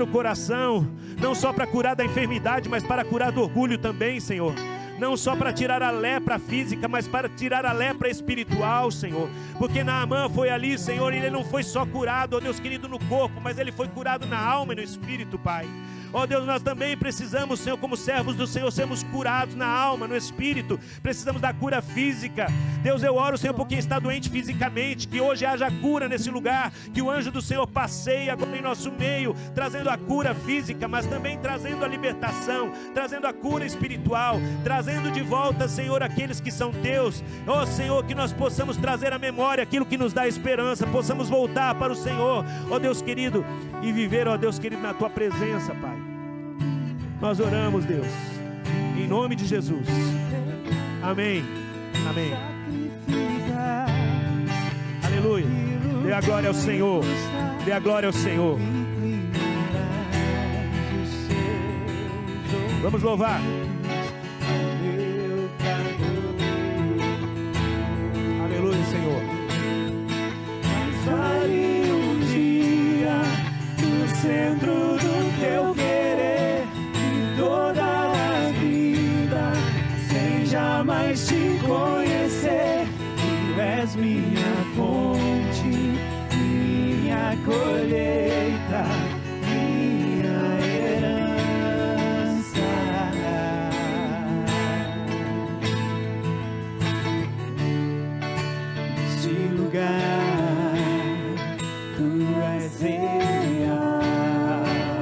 Speaker 2: o coração. Não só para curar da enfermidade, mas para curar do orgulho também, Senhor. Não só para tirar a lepra física, mas para tirar a lepra espiritual, Senhor. Porque Naamã foi ali, Senhor, e ele não foi só curado, ó Deus querido, no corpo, mas ele foi curado na alma e no espírito, Pai. Ó Deus, nós também precisamos, Senhor, como servos do Senhor, sermos curados na alma, no espírito. Precisamos da cura física. Deus, eu oro, Senhor, por quem está doente fisicamente, que hoje haja cura nesse lugar, que o anjo do Senhor passeie agora em nosso meio, trazendo a cura física, mas também trazendo a libertação, trazendo a cura espiritual, trazendo de volta, Senhor, aqueles que são teus. Ó Senhor, que nós possamos trazer à memória aquilo que nos dá esperança, possamos voltar para o Senhor, ó Deus querido, e viver, ó Deus querido, na tua presença, Pai. Nós oramos, Deus, em nome de Jesus. Amém. Amém. Aleluia. Dê a glória ao Senhor. Dê a glória ao Senhor. Vamos louvar. Aleluia, Senhor.
Speaker 1: Vale um dia no centro do teu querer, e toda a vida sem jamais te conhecer. Tu és minha fonte, minha colheita, minha herança. Neste lugar tu és real.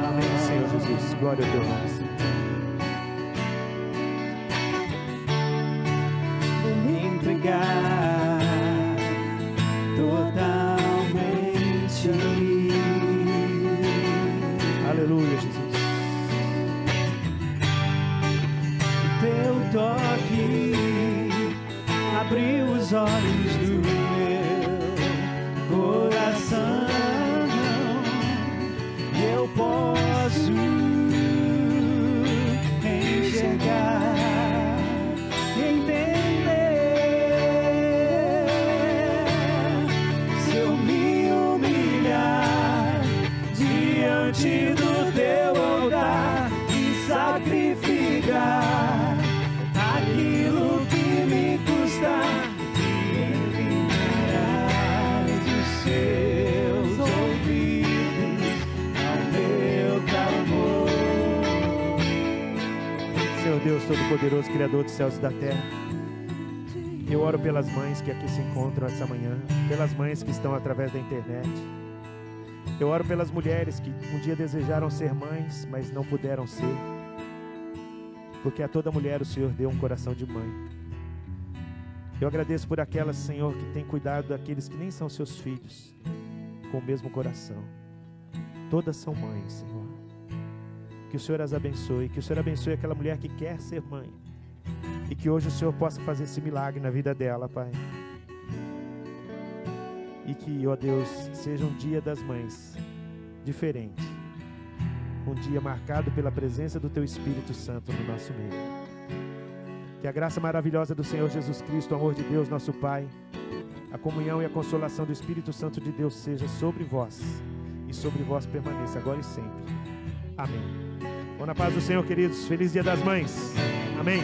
Speaker 2: Amém, Senhor Jesus. Glória ao teu nome, Senhor.
Speaker 1: Vou me entregar totalmente.
Speaker 2: Aleluia, Jesus.
Speaker 1: Teu toque abriu os olhos do meu coração. Eu posso enxergar, entender. Se eu me humilhar diante do teu altar e sacrificar aquilo que me custa, inclinarás os seus ouvidos ao meu clamor.
Speaker 2: Senhor Deus Todo-Poderoso, Criador dos céus e da terra, eu oro pelas mães que aqui se encontram essa manhã, pelas mães que estão através da internet. Eu oro pelas mulheres que um dia desejaram ser mães, mas não puderam ser, porque a toda mulher o Senhor deu um coração de mãe. Eu agradeço por aquelas, Senhor, que têm cuidado daqueles que nem são seus filhos, com o mesmo coração. Todas são mães, Senhor. Que o Senhor as abençoe, que o Senhor abençoe aquela mulher que quer ser mãe, e que hoje o Senhor possa fazer esse milagre na vida dela, Pai. E que, ó Deus, seja um dia das mães diferente, um dia marcado pela presença do Teu Espírito Santo no nosso meio. Que a graça maravilhosa do Senhor Jesus Cristo, o amor de Deus, nosso Pai, a comunhão e a consolação do Espírito Santo de Deus seja sobre vós, e sobre vós permaneça agora e sempre. Amém. Bom, na paz do Senhor, queridos. Feliz Dia das Mães. Amém.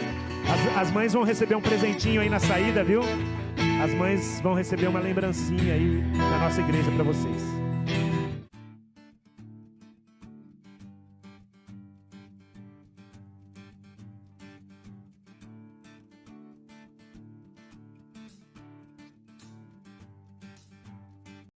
Speaker 2: As mães vão receber um presentinho aí na saída, viu? As mães vão receber uma lembrancinha aí na nossa igreja para vocês.